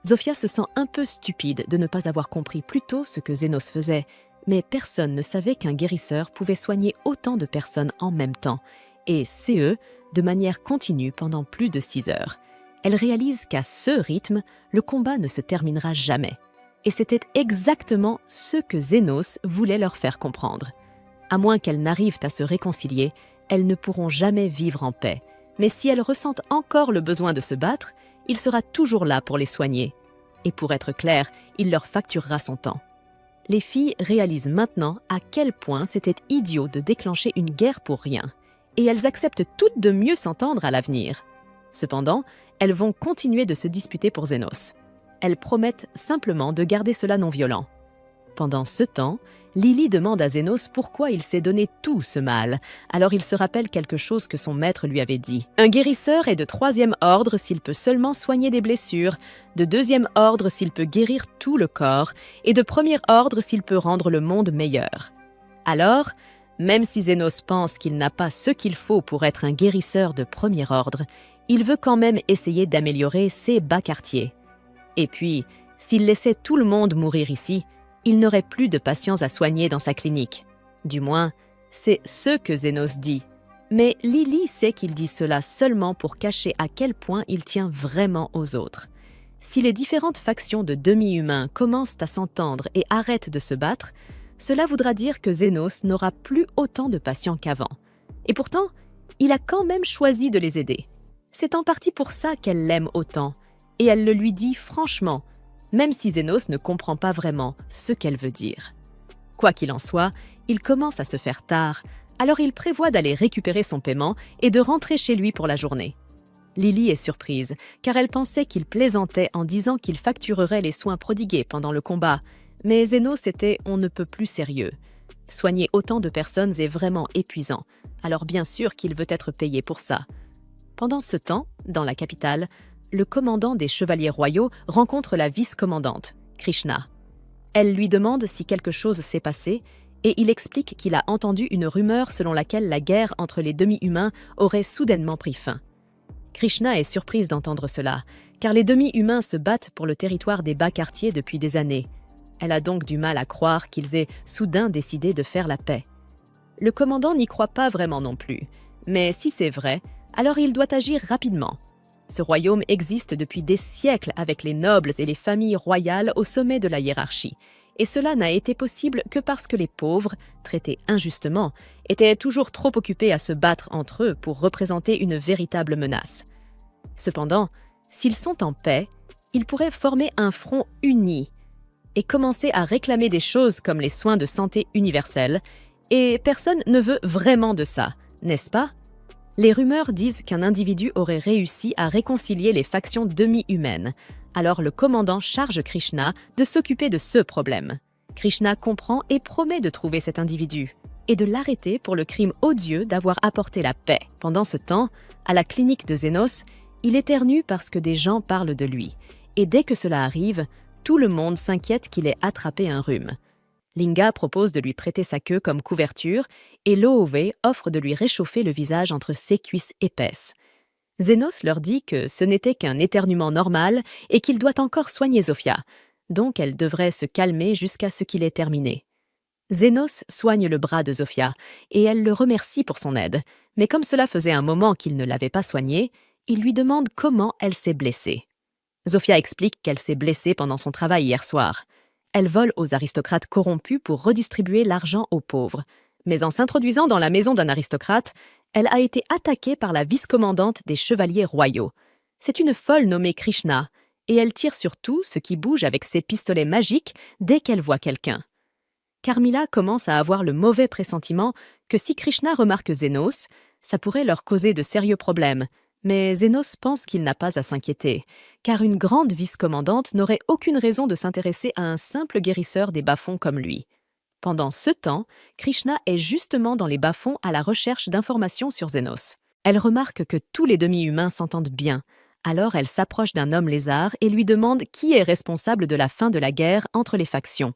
Zofia se sent un peu stupide de ne pas avoir compris plus tôt ce que Zénos faisait, mais personne ne savait qu'un guérisseur pouvait soigner autant de personnes en même temps, et de manière continue pendant plus de 6 heures. Elle réalise qu'à ce rythme, le combat ne se terminera jamais. Et c'était exactement ce que Zénos voulait leur faire comprendre. À moins qu'elles n'arrivent à se réconcilier, elles ne pourront jamais vivre en paix. Mais si elles ressentent encore le besoin de se battre, il sera toujours là pour les soigner. Et pour être clair, il leur facturera son temps. Les filles réalisent maintenant à quel point c'était idiot de déclencher une guerre pour rien. Et elles acceptent toutes de mieux s'entendre à l'avenir. Cependant, elles vont continuer de se disputer pour Zénos. Elles promettent simplement de garder cela non violent. Pendant ce temps, Lily demande à Zénos pourquoi il s'est donné tout ce mal, alors il se rappelle quelque chose que son maître lui avait dit. Un guérisseur est de 3e ordre s'il peut seulement soigner des blessures, de 2e ordre s'il peut guérir tout le corps, et de 1er ordre s'il peut rendre le monde meilleur. Alors, même si Zénos pense qu'il n'a pas ce qu'il faut pour être un guérisseur de 1er ordre, il veut quand même essayer d'améliorer ses bas quartiers. Et puis, s'il laissait tout le monde mourir ici, il n'aurait plus de patients à soigner dans sa clinique. Du moins, c'est ce que Zénos dit. Mais Lily sait qu'il dit cela seulement pour cacher à quel point il tient vraiment aux autres. Si les différentes factions de demi-humains commencent à s'entendre et arrêtent de se battre, cela voudra dire que Zénos n'aura plus autant de patients qu'avant. Et pourtant, il a quand même choisi de les aider. C'est en partie pour ça qu'elle l'aime autant, et elle le lui dit franchement, même si Zénos ne comprend pas vraiment ce qu'elle veut dire. Quoi qu'il en soit, il commence à se faire tard, alors il prévoit d'aller récupérer son paiement et de rentrer chez lui pour la journée. Lily est surprise, car elle pensait qu'il plaisantait en disant qu'il facturerait les soins prodigués pendant le combat, mais Zénos était on ne peut plus sérieux. Soigner autant de personnes est vraiment épuisant, alors bien sûr qu'il veut être payé pour ça. Pendant ce temps, dans la capitale, le commandant des chevaliers royaux rencontre la vice-commandante, Krishna. Elle lui demande si quelque chose s'est passé et il explique qu'il a entendu une rumeur selon laquelle la guerre entre les demi-humains aurait soudainement pris fin. Krishna est surprise d'entendre cela, car les demi-humains se battent pour le territoire des bas quartiers depuis des années. Elle a donc du mal à croire qu'ils aient soudain décidé de faire la paix. Le commandant n'y croit pas vraiment non plus, mais si c'est vrai, alors il doit agir rapidement. Ce royaume existe depuis des siècles avec les nobles et les familles royales au sommet de la hiérarchie, et cela n'a été possible que parce que les pauvres, traités injustement, étaient toujours trop occupés à se battre entre eux pour représenter une véritable menace. Cependant, s'ils sont en paix, ils pourraient former un front uni et commencer à réclamer des choses comme les soins de santé universels, et personne ne veut vraiment de ça, n'est-ce pas ? Les rumeurs disent qu'un individu aurait réussi à réconcilier les factions demi-humaines. Alors le commandant charge Krishna de s'occuper de ce problème. Krishna comprend et promet de trouver cet individu et de l'arrêter pour le crime odieux d'avoir apporté la paix. Pendant ce temps, à la clinique de Zénos, il éternue parce que des gens parlent de lui. Et dès que cela arrive, tout le monde s'inquiète qu'il ait attrapé un rhume. Linga propose de lui prêter sa queue comme couverture et Loove offre de lui réchauffer le visage entre ses cuisses épaisses. Zénos leur dit que ce n'était qu'un éternuement normal et qu'il doit encore soigner Zofia, donc elle devrait se calmer jusqu'à ce qu'il ait terminé. Zénos soigne le bras de Zofia et elle le remercie pour son aide, mais comme cela faisait un moment qu'il ne l'avait pas soignée, il lui demande comment elle s'est blessée. Zofia explique qu'elle s'est blessée pendant son travail hier soir. Elle vole aux aristocrates corrompus pour redistribuer l'argent aux pauvres. Mais en s'introduisant dans la maison d'un aristocrate, elle a été attaquée par la vice-commandante des chevaliers royaux. C'est une folle nommée Krishna, et elle tire sur tout ce qui bouge avec ses pistolets magiques dès qu'elle voit quelqu'un. Carmilla commence à avoir le mauvais pressentiment que si Krishna remarque Zénos, ça pourrait leur causer de sérieux problèmes. Mais Zénos pense qu'il n'a pas à s'inquiéter, car une grande vice-commandante n'aurait aucune raison de s'intéresser à un simple guérisseur des bas-fonds comme lui. Pendant ce temps, Krishna est justement dans les bas-fonds à la recherche d'informations sur Zénos. Elle remarque que tous les demi-humains s'entendent bien, alors elle s'approche d'un homme lézard et lui demande qui est responsable de la fin de la guerre entre les factions.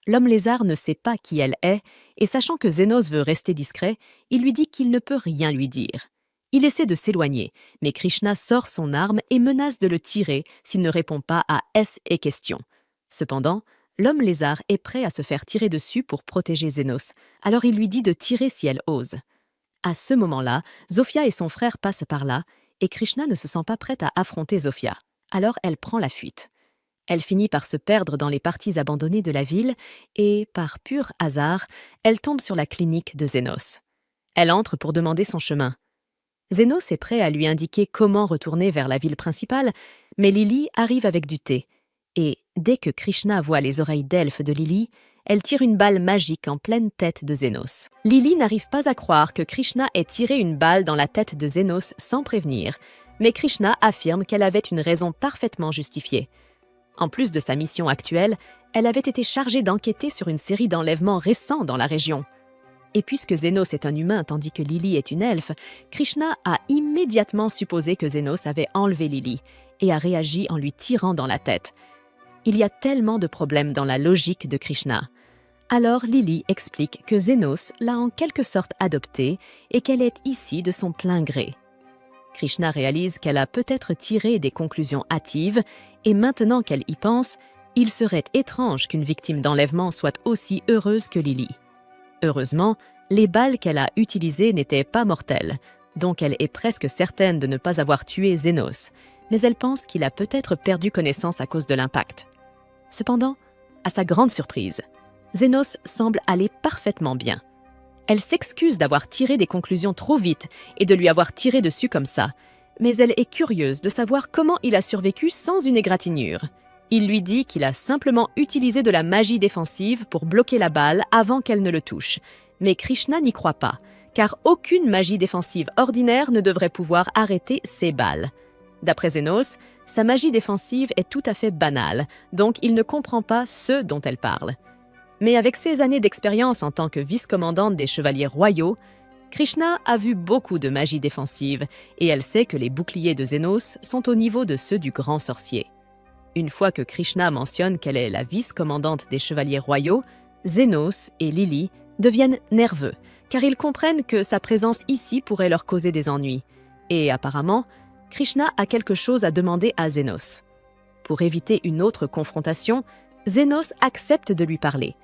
L'homme lézard ne sait pas qui elle est, et sachant que Zénos veut rester discret, il lui dit qu'il ne peut rien lui dire. Il essaie de s'éloigner, mais Krishna sort son arme et menace de le tirer s'il ne répond pas à S et questions. Cependant, l'homme lézard est prêt à se faire tirer dessus pour protéger Zénos, alors il lui dit de tirer si elle ose. À ce moment-là, Zofia et son frère passent par là, et Krishna ne se sent pas prête à affronter Zofia, alors elle prend la fuite. Elle finit par se perdre dans les parties abandonnées de la ville et, par pur hasard, elle tombe sur la clinique de Zénos. Elle entre pour demander son chemin. Zénos est prêt à lui indiquer comment retourner vers la ville principale, mais Lily arrive avec du thé. Et dès que Krishna voit les oreilles d'elfe de Lily, elle tire une balle magique en pleine tête de Zénos. Lily n'arrive pas à croire que Krishna ait tiré une balle dans la tête de Zénos sans prévenir, mais Krishna affirme qu'elle avait une raison parfaitement justifiée. En plus de sa mission actuelle, elle avait été chargée d'enquêter sur une série d'enlèvements récents dans la région. Et puisque Zénos est un humain tandis que Lily est une elfe, Krishna a immédiatement supposé que Zénos avait enlevé Lily et a réagi en lui tirant dans la tête. Il y a tellement de problèmes dans la logique de Krishna. Alors Lily explique que Zénos l'a en quelque sorte adoptée et qu'elle est ici de son plein gré. Krishna réalise qu'elle a peut-être tiré des conclusions hâtives et maintenant qu'elle y pense, il serait étrange qu'une victime d'enlèvement soit aussi heureuse que Lily. Heureusement, les balles qu'elle a utilisées n'étaient pas mortelles, donc elle est presque certaine de ne pas avoir tué Zénos, mais elle pense qu'il a peut-être perdu connaissance à cause de l'impact. Cependant, à sa grande surprise, Zénos semble aller parfaitement bien. Elle s'excuse d'avoir tiré des conclusions trop vite et de lui avoir tiré dessus comme ça, mais elle est curieuse de savoir comment il a survécu sans une égratignure. Il lui dit qu'il a simplement utilisé de la magie défensive pour bloquer la balle avant qu'elle ne le touche. Mais Krishna n'y croit pas, car aucune magie défensive ordinaire ne devrait pouvoir arrêter ces balles. D'après Zénos, sa magie défensive est tout à fait banale, donc il ne comprend pas ce dont elle parle. Mais avec ses années d'expérience en tant que vice-commandante des chevaliers royaux, Krishna a vu beaucoup de magie défensive et elle sait que les boucliers de Zénos sont au niveau de ceux du grand sorcier. Une fois que Krishna mentionne qu'elle est la vice-commandante des chevaliers royaux, Zénos et Lily deviennent nerveux, car ils comprennent que sa présence ici pourrait leur causer des ennuis. Et apparemment, Krishna a quelque chose à demander à Zénos. Pour éviter une autre confrontation, Zénos accepte de lui parler.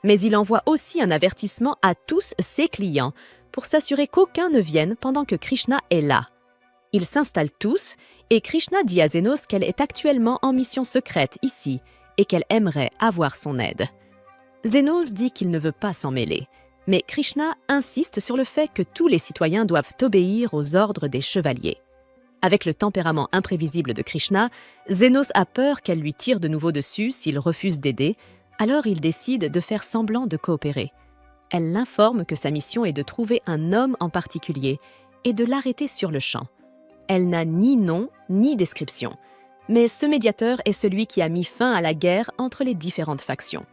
Mais il envoie aussi un avertissement à tous ses clients pour s'assurer qu'aucun ne vienne pendant que Krishna est là. Ils s'installent tous et Krishna dit à Zénos qu'elle est actuellement en mission secrète ici et qu'elle aimerait avoir son aide. Zénos dit qu'il ne veut pas s'en mêler, mais Krishna insiste sur le fait que tous les citoyens doivent obéir aux ordres des chevaliers. Avec le tempérament imprévisible de Krishna, Zénos a peur qu'elle lui tire de nouveau dessus s'il refuse d'aider, alors il décide de faire semblant de coopérer. Elle l'informe que sa mission est de trouver un homme en particulier et de l'arrêter sur le champ. Elle n'a ni nom ni description, mais ce médiateur est celui qui a mis fin à la guerre entre les différentes factions.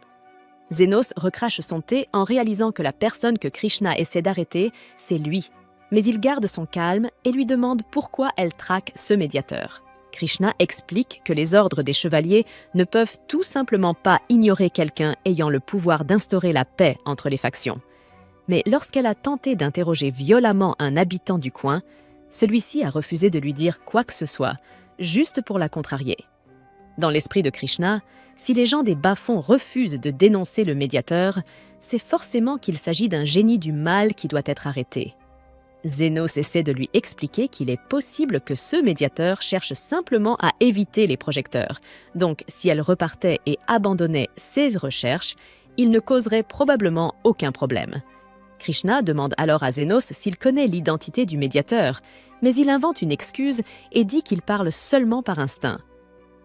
Zénos recrache son thé en réalisant que la personne que Krishna essaie d'arrêter, c'est lui. Mais il garde son calme et lui demande pourquoi elle traque ce médiateur. Krishna explique que les ordres des chevaliers ne peuvent tout simplement pas ignorer quelqu'un ayant le pouvoir d'instaurer la paix entre les factions. Mais lorsqu'elle a tenté d'interroger violemment un habitant du coin, celui-ci a refusé de lui dire quoi que ce soit, juste pour la contrarier. Dans l'esprit de Krishna, si les gens des bas-fonds refusent de dénoncer le médiateur, c'est forcément qu'il s'agit d'un génie du mal qui doit être arrêté. Zénos essaie de lui expliquer qu'il est possible que ce médiateur cherche simplement à éviter les projecteurs. Donc, si elle repartait et abandonnait ses recherches, il ne causerait probablement aucun problème. Krishna demande alors à Zénos s'il connaît l'identité du médiateur, mais il invente une excuse et dit qu'il parle seulement par instinct.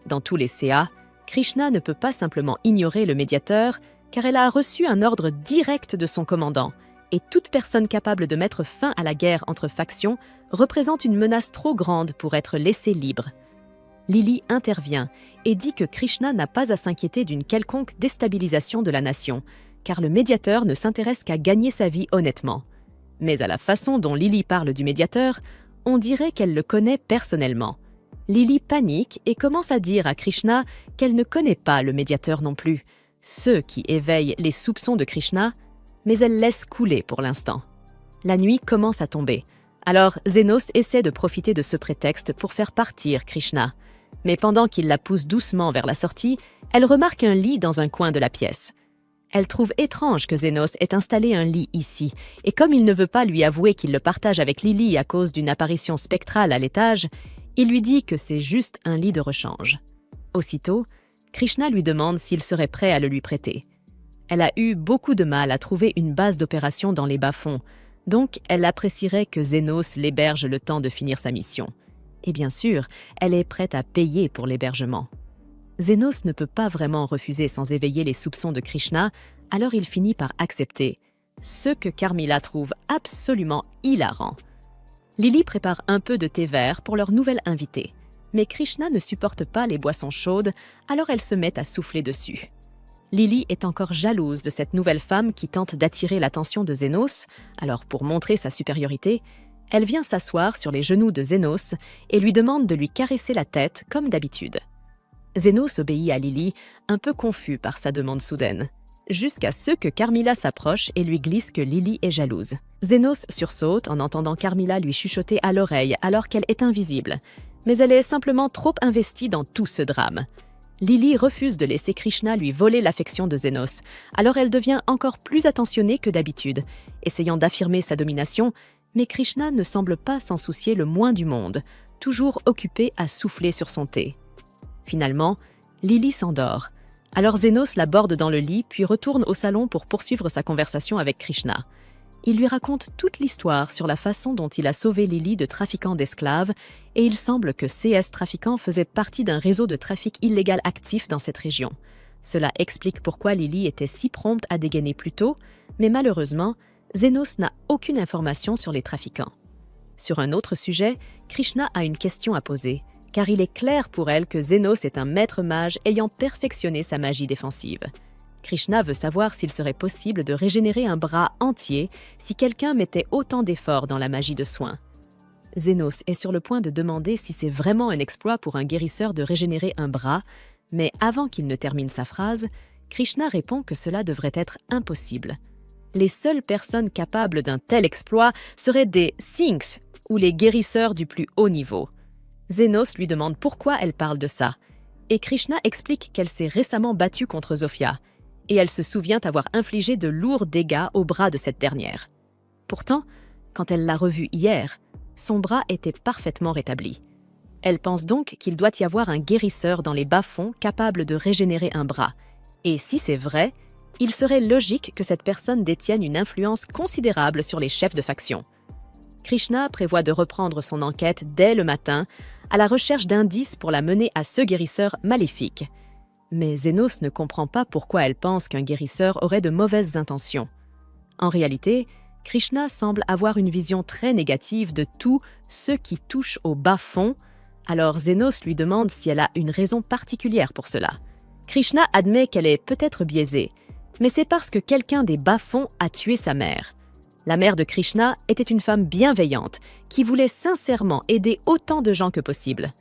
Dans tous les CA, Krishna ne peut pas simplement ignorer le médiateur, car elle a reçu un ordre direct de son commandant, et toute personne capable de mettre fin à la guerre entre factions représente une menace trop grande pour être laissée libre. Lily intervient et dit que Krishna n'a pas à s'inquiéter d'une quelconque déstabilisation de la nation, car le médiateur ne s'intéresse qu'à gagner sa vie honnêtement. Mais à la façon dont Lily parle du médiateur, on dirait qu'elle le connaît personnellement. Lily panique et commence à dire à Krishna qu'elle ne connaît pas le médiateur non plus, ce qui éveille les soupçons de Krishna, mais elle laisse couler pour l'instant. La nuit commence à tomber. Alors Zénos essaie de profiter de ce prétexte pour faire partir Krishna. Mais pendant qu'il la pousse doucement vers la sortie, elle remarque un lit dans un coin de la pièce. Elle trouve étrange que Zénos ait installé un lit ici, et comme il ne veut pas lui avouer qu'il le partage avec Lily à cause d'une apparition spectrale à l'étage, il lui dit que c'est juste un lit de rechange. Aussitôt, Krishna lui demande s'il serait prêt à le lui prêter. Elle a eu beaucoup de mal à trouver une base d'opération dans les bas-fonds, donc elle apprécierait que Zénos l'héberge le temps de finir sa mission. Et bien sûr, elle est prête à payer pour l'hébergement. Zénos ne peut pas vraiment refuser sans éveiller les soupçons de Krishna, alors il finit par accepter, ce que Carmilla trouve absolument hilarant. Lily prépare un peu de thé vert pour leur nouvelle invitée, mais Krishna ne supporte pas les boissons chaudes, alors elle se met à souffler dessus. Lily est encore jalouse de cette nouvelle femme qui tente d'attirer l'attention de Zénos, alors pour montrer sa supériorité, elle vient s'asseoir sur les genoux de Zénos et lui demande de lui caresser la tête comme d'habitude. Zénos obéit à Lily, un peu confus par sa demande soudaine, jusqu'à ce que Carmilla s'approche et lui glisse que Lily est jalouse. Zénos sursaute en entendant Carmilla lui chuchoter à l'oreille alors qu'elle est invisible, mais elle est simplement trop investie dans tout ce drame. Lily refuse de laisser Krishna lui voler l'affection de Zénos, alors elle devient encore plus attentionnée que d'habitude, essayant d'affirmer sa domination, mais Krishna ne semble pas s'en soucier le moins du monde, toujours occupé à souffler sur son thé. Finalement, Lily s'endort. Alors Zénos l'aborde dans le lit, puis retourne au salon pour poursuivre sa conversation avec Krishna. Il lui raconte toute l'histoire sur la façon dont il a sauvé Lily de trafiquants d'esclaves, et il semble que CS Trafiquants faisait partie d'un réseau de trafic illégal actif dans cette région. Cela explique pourquoi Lily était si prompte à dégainer plus tôt, mais malheureusement, Zénos n'a aucune information sur les trafiquants. Sur un autre sujet, Krishna a une question à poser, car il est clair pour elle que Zénos est un maître mage ayant perfectionné sa magie défensive. Krishna veut savoir s'il serait possible de régénérer un bras entier si quelqu'un mettait autant d'efforts dans la magie de soin. Zénos est sur le point de demander si c'est vraiment un exploit pour un guérisseur de régénérer un bras, mais avant qu'il ne termine sa phrase, Krishna répond que cela devrait être impossible. Les seules personnes capables d'un tel exploit seraient des Sphinx ou les guérisseurs du plus haut niveau. Zénos lui demande pourquoi elle parle de ça, et Krishna explique qu'elle s'est récemment battue contre Zofia, et elle se souvient avoir infligé de lourds dégâts au bras de cette dernière. Pourtant, quand elle l'a revu hier, son bras était parfaitement rétabli. Elle pense donc qu'il doit y avoir un guérisseur dans les bas-fonds capable de régénérer un bras. Et si c'est vrai, il serait logique que cette personne détienne une influence considérable sur les chefs de faction. Krishna prévoit de reprendre son enquête dès le matin, à la recherche d'indices pour la mener à ce guérisseur maléfique. Mais Zénos ne comprend pas pourquoi elle pense qu'un guérisseur aurait de mauvaises intentions. En réalité, Krishna semble avoir une vision très négative de tout ce qui touche au bas-fond, alors Zénos lui demande si elle a une raison particulière pour cela. Krishna admet qu'elle est peut-être biaisée, mais c'est parce que quelqu'un des bas-fonds a tué sa mère. La mère de Krishna était une femme bienveillante qui voulait sincèrement aider autant de gens que possible.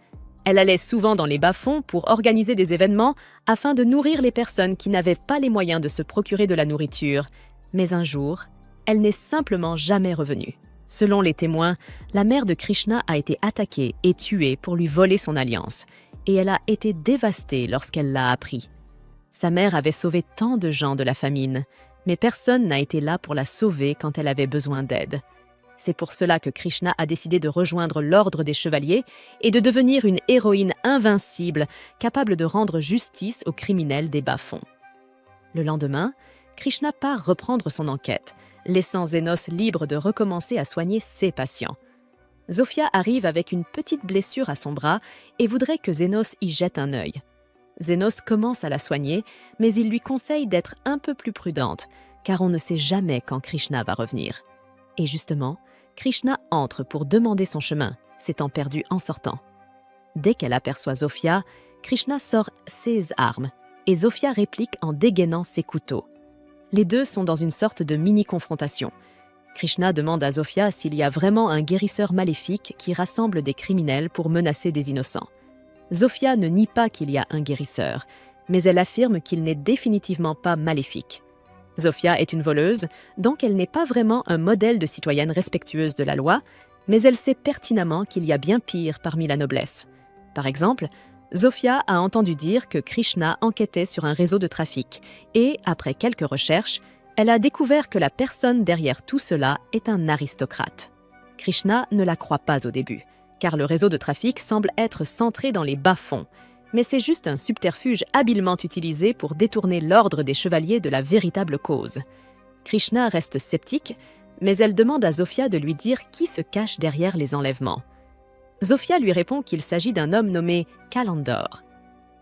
Elle allait souvent dans les bas-fonds pour organiser des événements afin de nourrir les personnes qui n'avaient pas les moyens de se procurer de la nourriture. Mais un jour, elle n'est simplement jamais revenue. Selon les témoins, la mère de Krishna a été attaquée et tuée pour lui voler son alliance, et elle a été dévastée lorsqu'elle l'a appris. Sa mère avait sauvé tant de gens de la famine, mais personne n'a été là pour la sauver quand elle avait besoin d'aide. C'est pour cela que Krishna a décidé de rejoindre l'ordre des chevaliers et de devenir une héroïne invincible, capable de rendre justice aux criminels des bas-fonds. Le lendemain, Krishna part reprendre son enquête, laissant Zénos libre de recommencer à soigner ses patients. Zofia arrive avec une petite blessure à son bras et voudrait que Zénos y jette un œil. Zénos commence à la soigner, mais il lui conseille d'être un peu plus prudente, car on ne sait jamais quand Krishna va revenir. Et justement, Krishna entre pour demander son chemin, s'étant perdu en sortant. Dès qu'elle aperçoit Zofia, Krishna sort ses armes, et Zofia réplique en dégainant ses couteaux. Les deux sont dans une sorte de mini-confrontation. Krishna demande à Zofia s'il y a vraiment un guérisseur maléfique qui rassemble des criminels pour menacer des innocents. Zofia ne nie pas qu'il y a un guérisseur, mais elle affirme qu'il n'est définitivement pas maléfique. Zofia est une voleuse, donc elle n'est pas vraiment un modèle de citoyenne respectueuse de la loi, mais elle sait pertinemment qu'il y a bien pire parmi la noblesse. Par exemple, Zofia a entendu dire que Krishna enquêtait sur un réseau de trafic et, après quelques recherches, elle a découvert que la personne derrière tout cela est un aristocrate. Krishna ne la croit pas au début, car le réseau de trafic semble être centré dans les bas-fonds, mais c'est juste un subterfuge habilement utilisé pour détourner l'ordre des chevaliers de la véritable cause. Krishna reste sceptique, mais elle demande à Zofia de lui dire qui se cache derrière les enlèvements. Zofia lui répond qu'il s'agit d'un homme nommé Kalandor.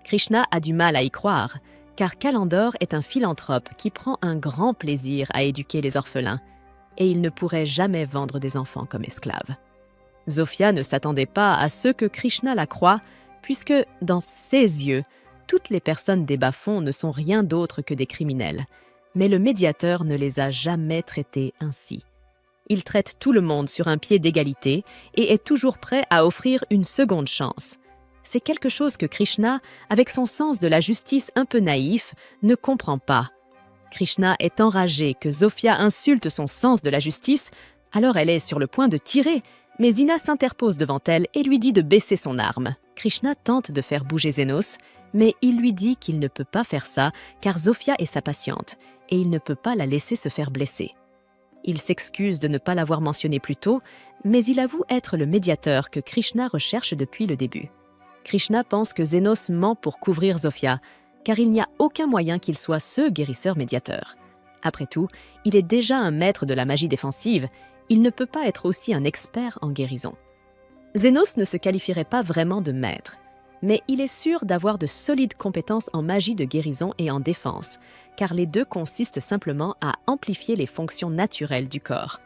Krishna a du mal à y croire, car Kalandor est un philanthrope qui prend un grand plaisir à éduquer les orphelins, et il ne pourrait jamais vendre des enfants comme esclaves. Zofia ne s'attendait pas à ce que Krishna la croie, puisque, dans ses yeux, toutes les personnes des bas-fonds ne sont rien d'autre que des criminels. Mais le médiateur ne les a jamais traités ainsi. Il traite tout le monde sur un pied d'égalité et est toujours prêt à offrir une seconde chance. C'est quelque chose que Krishna, avec son sens de la justice un peu naïf, ne comprend pas. Krishna est enragé que Zofia insulte son sens de la justice, alors elle est sur le point de tirer, mais Ina s'interpose devant elle et lui dit de baisser son arme. Krishna tente de faire bouger Zénos, mais il lui dit qu'il ne peut pas faire ça car Zofia est sa patiente et il ne peut pas la laisser se faire blesser. Il s'excuse de ne pas l'avoir mentionné plus tôt, mais il avoue être le médiateur que Krishna recherche depuis le début. Krishna pense que Zénos ment pour couvrir Zofia, car il n'y a aucun moyen qu'il soit ce guérisseur médiateur. Après tout, il est déjà un maître de la magie défensive, il ne peut pas être aussi un expert en guérison. Zénos ne se qualifierait pas vraiment de maître, mais il est sûr d'avoir de solides compétences en magie de guérison et en défense, car les deux consistent simplement à amplifier les fonctions naturelles du corps.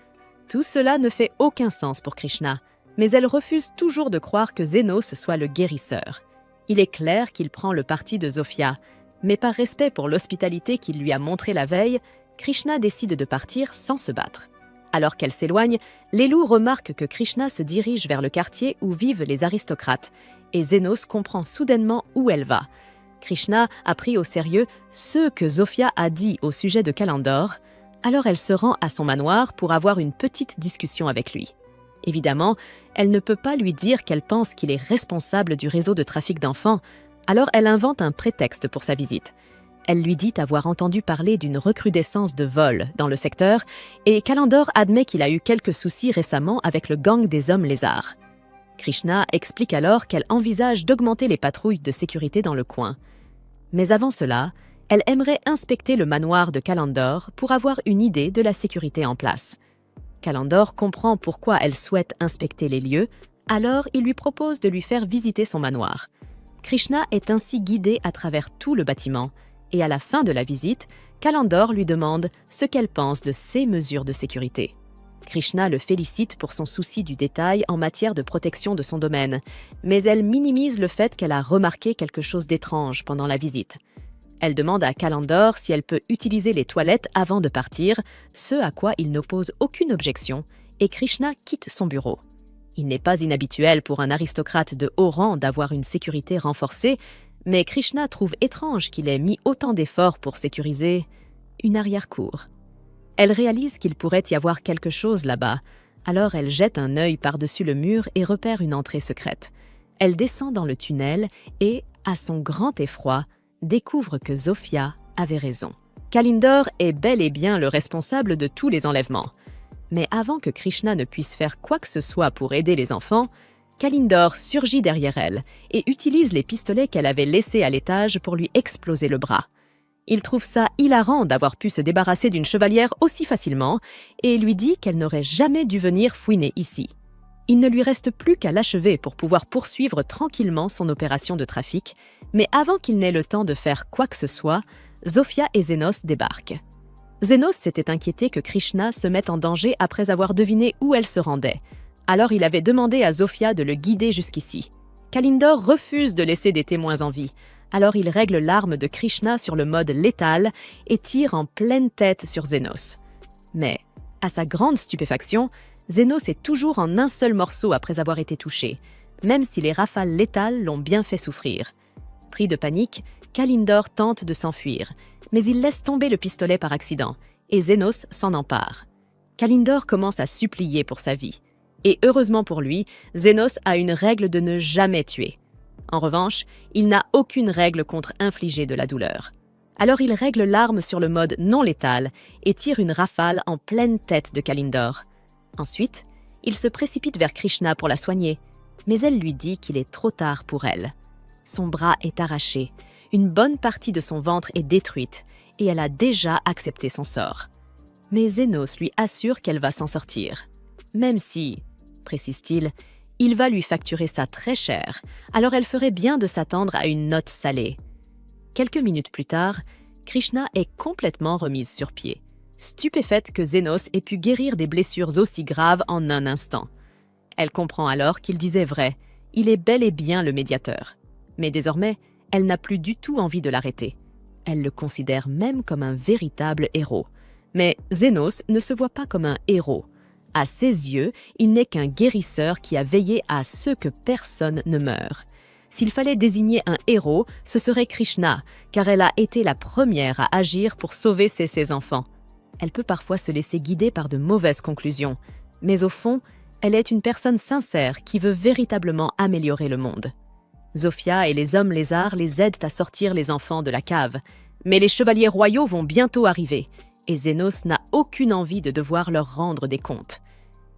Tout cela ne fait aucun sens pour Krishna, mais elle refuse toujours de croire que Zénos soit le guérisseur. Il est clair qu'il prend le parti de Zofia, mais par respect pour l'hospitalité qu'il lui a montrée la veille, Krishna décide de partir sans se battre. Alors qu'elle s'éloigne, les loups remarquent que Krishna se dirige vers le quartier où vivent les aristocrates, et Zénos comprend soudainement où elle va. Krishna a pris au sérieux ce que Zofia a dit au sujet de Kalandor, alors elle se rend à son manoir pour avoir une petite discussion avec lui. Évidemment, elle ne peut pas lui dire qu'elle pense qu'il est responsable du réseau de trafic d'enfants, alors elle invente un prétexte pour sa visite. Elle lui dit avoir entendu parler d'une recrudescence de vols dans le secteur et Kalandor admet qu'il a eu quelques soucis récemment avec le gang des hommes lézards. Krishna explique alors qu'elle envisage d'augmenter les patrouilles de sécurité dans le coin. Mais avant cela, elle aimerait inspecter le manoir de Kalandor pour avoir une idée de la sécurité en place. Kalandor comprend pourquoi elle souhaite inspecter les lieux, alors il lui propose de lui faire visiter son manoir. Krishna est ainsi guidée à travers tout le bâtiment, et à la fin de la visite, Kalandor lui demande ce qu'elle pense de ses mesures de sécurité. Krishna le félicite pour son souci du détail en matière de protection de son domaine, mais elle minimise le fait qu'elle a remarqué quelque chose d'étrange pendant la visite. Elle demande à Callandor si elle peut utiliser les toilettes avant de partir, ce à quoi il n'oppose aucune objection, et Krishna quitte son bureau. Il n'est pas inhabituel pour un aristocrate de haut rang d'avoir une sécurité renforcée, mais Krishna trouve étrange qu'il ait mis autant d'efforts pour sécuriser une arrière-cour. Elle réalise qu'il pourrait y avoir quelque chose là-bas, alors elle jette un œil par-dessus le mur et repère une entrée secrète. Elle descend dans le tunnel et, à son grand effroi, découvre que Zofia avait raison. Callandor est bel et bien le responsable de tous les enlèvements. Mais avant que Krishna ne puisse faire quoi que ce soit pour aider les enfants, Callandor surgit derrière elle et utilise les pistolets qu'elle avait laissés à l'étage pour lui exploser le bras. Il trouve ça hilarant d'avoir pu se débarrasser d'une chevalière aussi facilement et lui dit qu'elle n'aurait jamais dû venir fouiner ici. Il ne lui reste plus qu'à l'achever pour pouvoir poursuivre tranquillement son opération de trafic, mais avant qu'il n'ait le temps de faire quoi que ce soit, Zofia et Zenos débarquent. Zenos s'était inquiété que Krishna se mette en danger après avoir deviné où elle se rendait. Alors il avait demandé à Zofia de le guider jusqu'ici. Callandor refuse de laisser des témoins en vie. Alors il règle l'arme de Krishna sur le mode létal et tire en pleine tête sur Zenos. Mais, à sa grande stupéfaction, Zenos est toujours en un seul morceau après avoir été touché, même si les rafales létales l'ont bien fait souffrir. Pris de panique, Callandor tente de s'enfuir, mais il laisse tomber le pistolet par accident, et Zenos s'en empare. Callandor commence à supplier pour sa vie. Et heureusement pour lui, Zenos a une règle de ne jamais tuer. En revanche, il n'a aucune règle contre infliger de la douleur. Alors il règle l'arme sur le mode non létal et tire une rafale en pleine tête de Callandor. Ensuite, il se précipite vers Krishna pour la soigner, mais elle lui dit qu'il est trop tard pour elle. Son bras est arraché, une bonne partie de son ventre est détruite et elle a déjà accepté son sort. Mais Zenos lui assure qu'elle va s'en sortir. Même si, précise-t-il, il va lui facturer ça très cher, alors elle ferait bien de s'attendre à une note salée. Quelques minutes plus tard, Krishna est complètement remise sur pied, stupéfaite que Zenos ait pu guérir des blessures aussi graves en un instant. Elle comprend alors qu'il disait vrai, il est bel et bien le médiateur. Mais désormais, elle n'a plus du tout envie de l'arrêter. Elle le considère même comme un véritable héros. Mais Zenos ne se voit pas comme un héros. À ses yeux, il n'est qu'un guérisseur qui a veillé à ce que personne ne meure. S'il fallait désigner un héros, ce serait Krishna, car elle a été la première à agir pour sauver ses enfants. Elle peut parfois se laisser guider par de mauvaises conclusions, mais au fond, elle est une personne sincère qui veut véritablement améliorer le monde. Zofia et les hommes lézards les aident à sortir les enfants de la cave, mais les chevaliers royaux vont bientôt arriver, et Zenos n'a aucune envie de devoir leur rendre des comptes.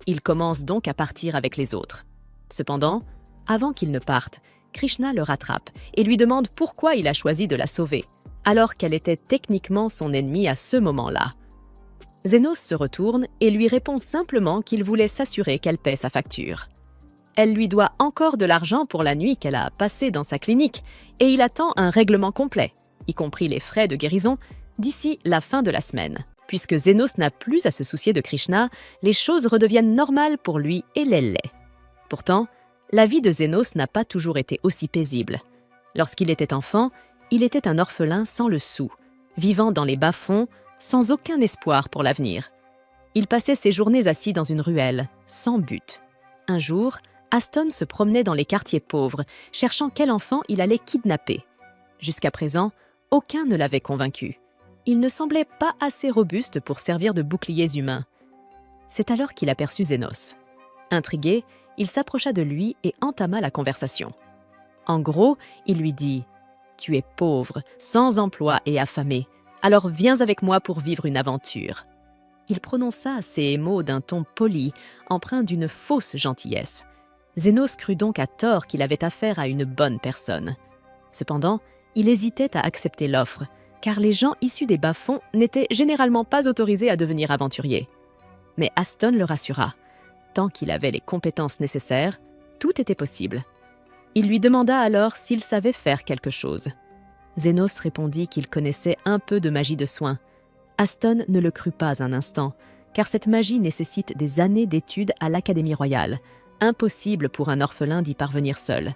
Il commence donc à partir avec les autres. Cependant, avant qu'il ne parte, Krishna le rattrape et lui demande pourquoi il a choisi de la sauver, alors qu'elle était techniquement son ennemie à ce moment-là. Zenos se retourne et lui répond simplement qu'il voulait s'assurer qu'elle paie sa facture. Elle lui doit encore de l'argent pour la nuit qu'elle a passée dans sa clinique et il attend un règlement complet, y compris les frais de guérison, d'ici la fin de la semaine. Puisque Zenos n'a plus à se soucier de Krishna, les choses redeviennent normales pour lui et l'est. Pourtant, la vie de Zenos n'a pas toujours été aussi paisible. Lorsqu'il était enfant, il était un orphelin sans le sou, vivant dans les bas-fonds, sans aucun espoir pour l'avenir. Il passait ses journées assis dans une ruelle, sans but. Un jour, Aston se promenait dans les quartiers pauvres, cherchant quel enfant il allait kidnapper. Jusqu'à présent, aucun ne l'avait convaincu. Il ne semblait pas assez robuste pour servir de boucliers humains. C'est alors qu'il aperçut Zenos. Intrigué, il s'approcha de lui et entama la conversation. En gros, il lui dit « Tu es pauvre, sans emploi et affamé, alors viens avec moi pour vivre une aventure. » Il prononça ces mots d'un ton poli, empreint d'une fausse gentillesse. Zenos crut donc à tort qu'il avait affaire à une bonne personne. Cependant, il hésitait à accepter l'offre, car les gens issus des bas-fonds n'étaient généralement pas autorisés à devenir aventuriers. Mais Aston le rassura. Tant qu'il avait les compétences nécessaires, tout était possible. Il lui demanda alors s'il savait faire quelque chose. Zenos répondit qu'il connaissait un peu de magie de soin. Aston ne le crut pas un instant, car cette magie nécessite des années d'études à l'Académie royale. Impossible pour un orphelin d'y parvenir seul.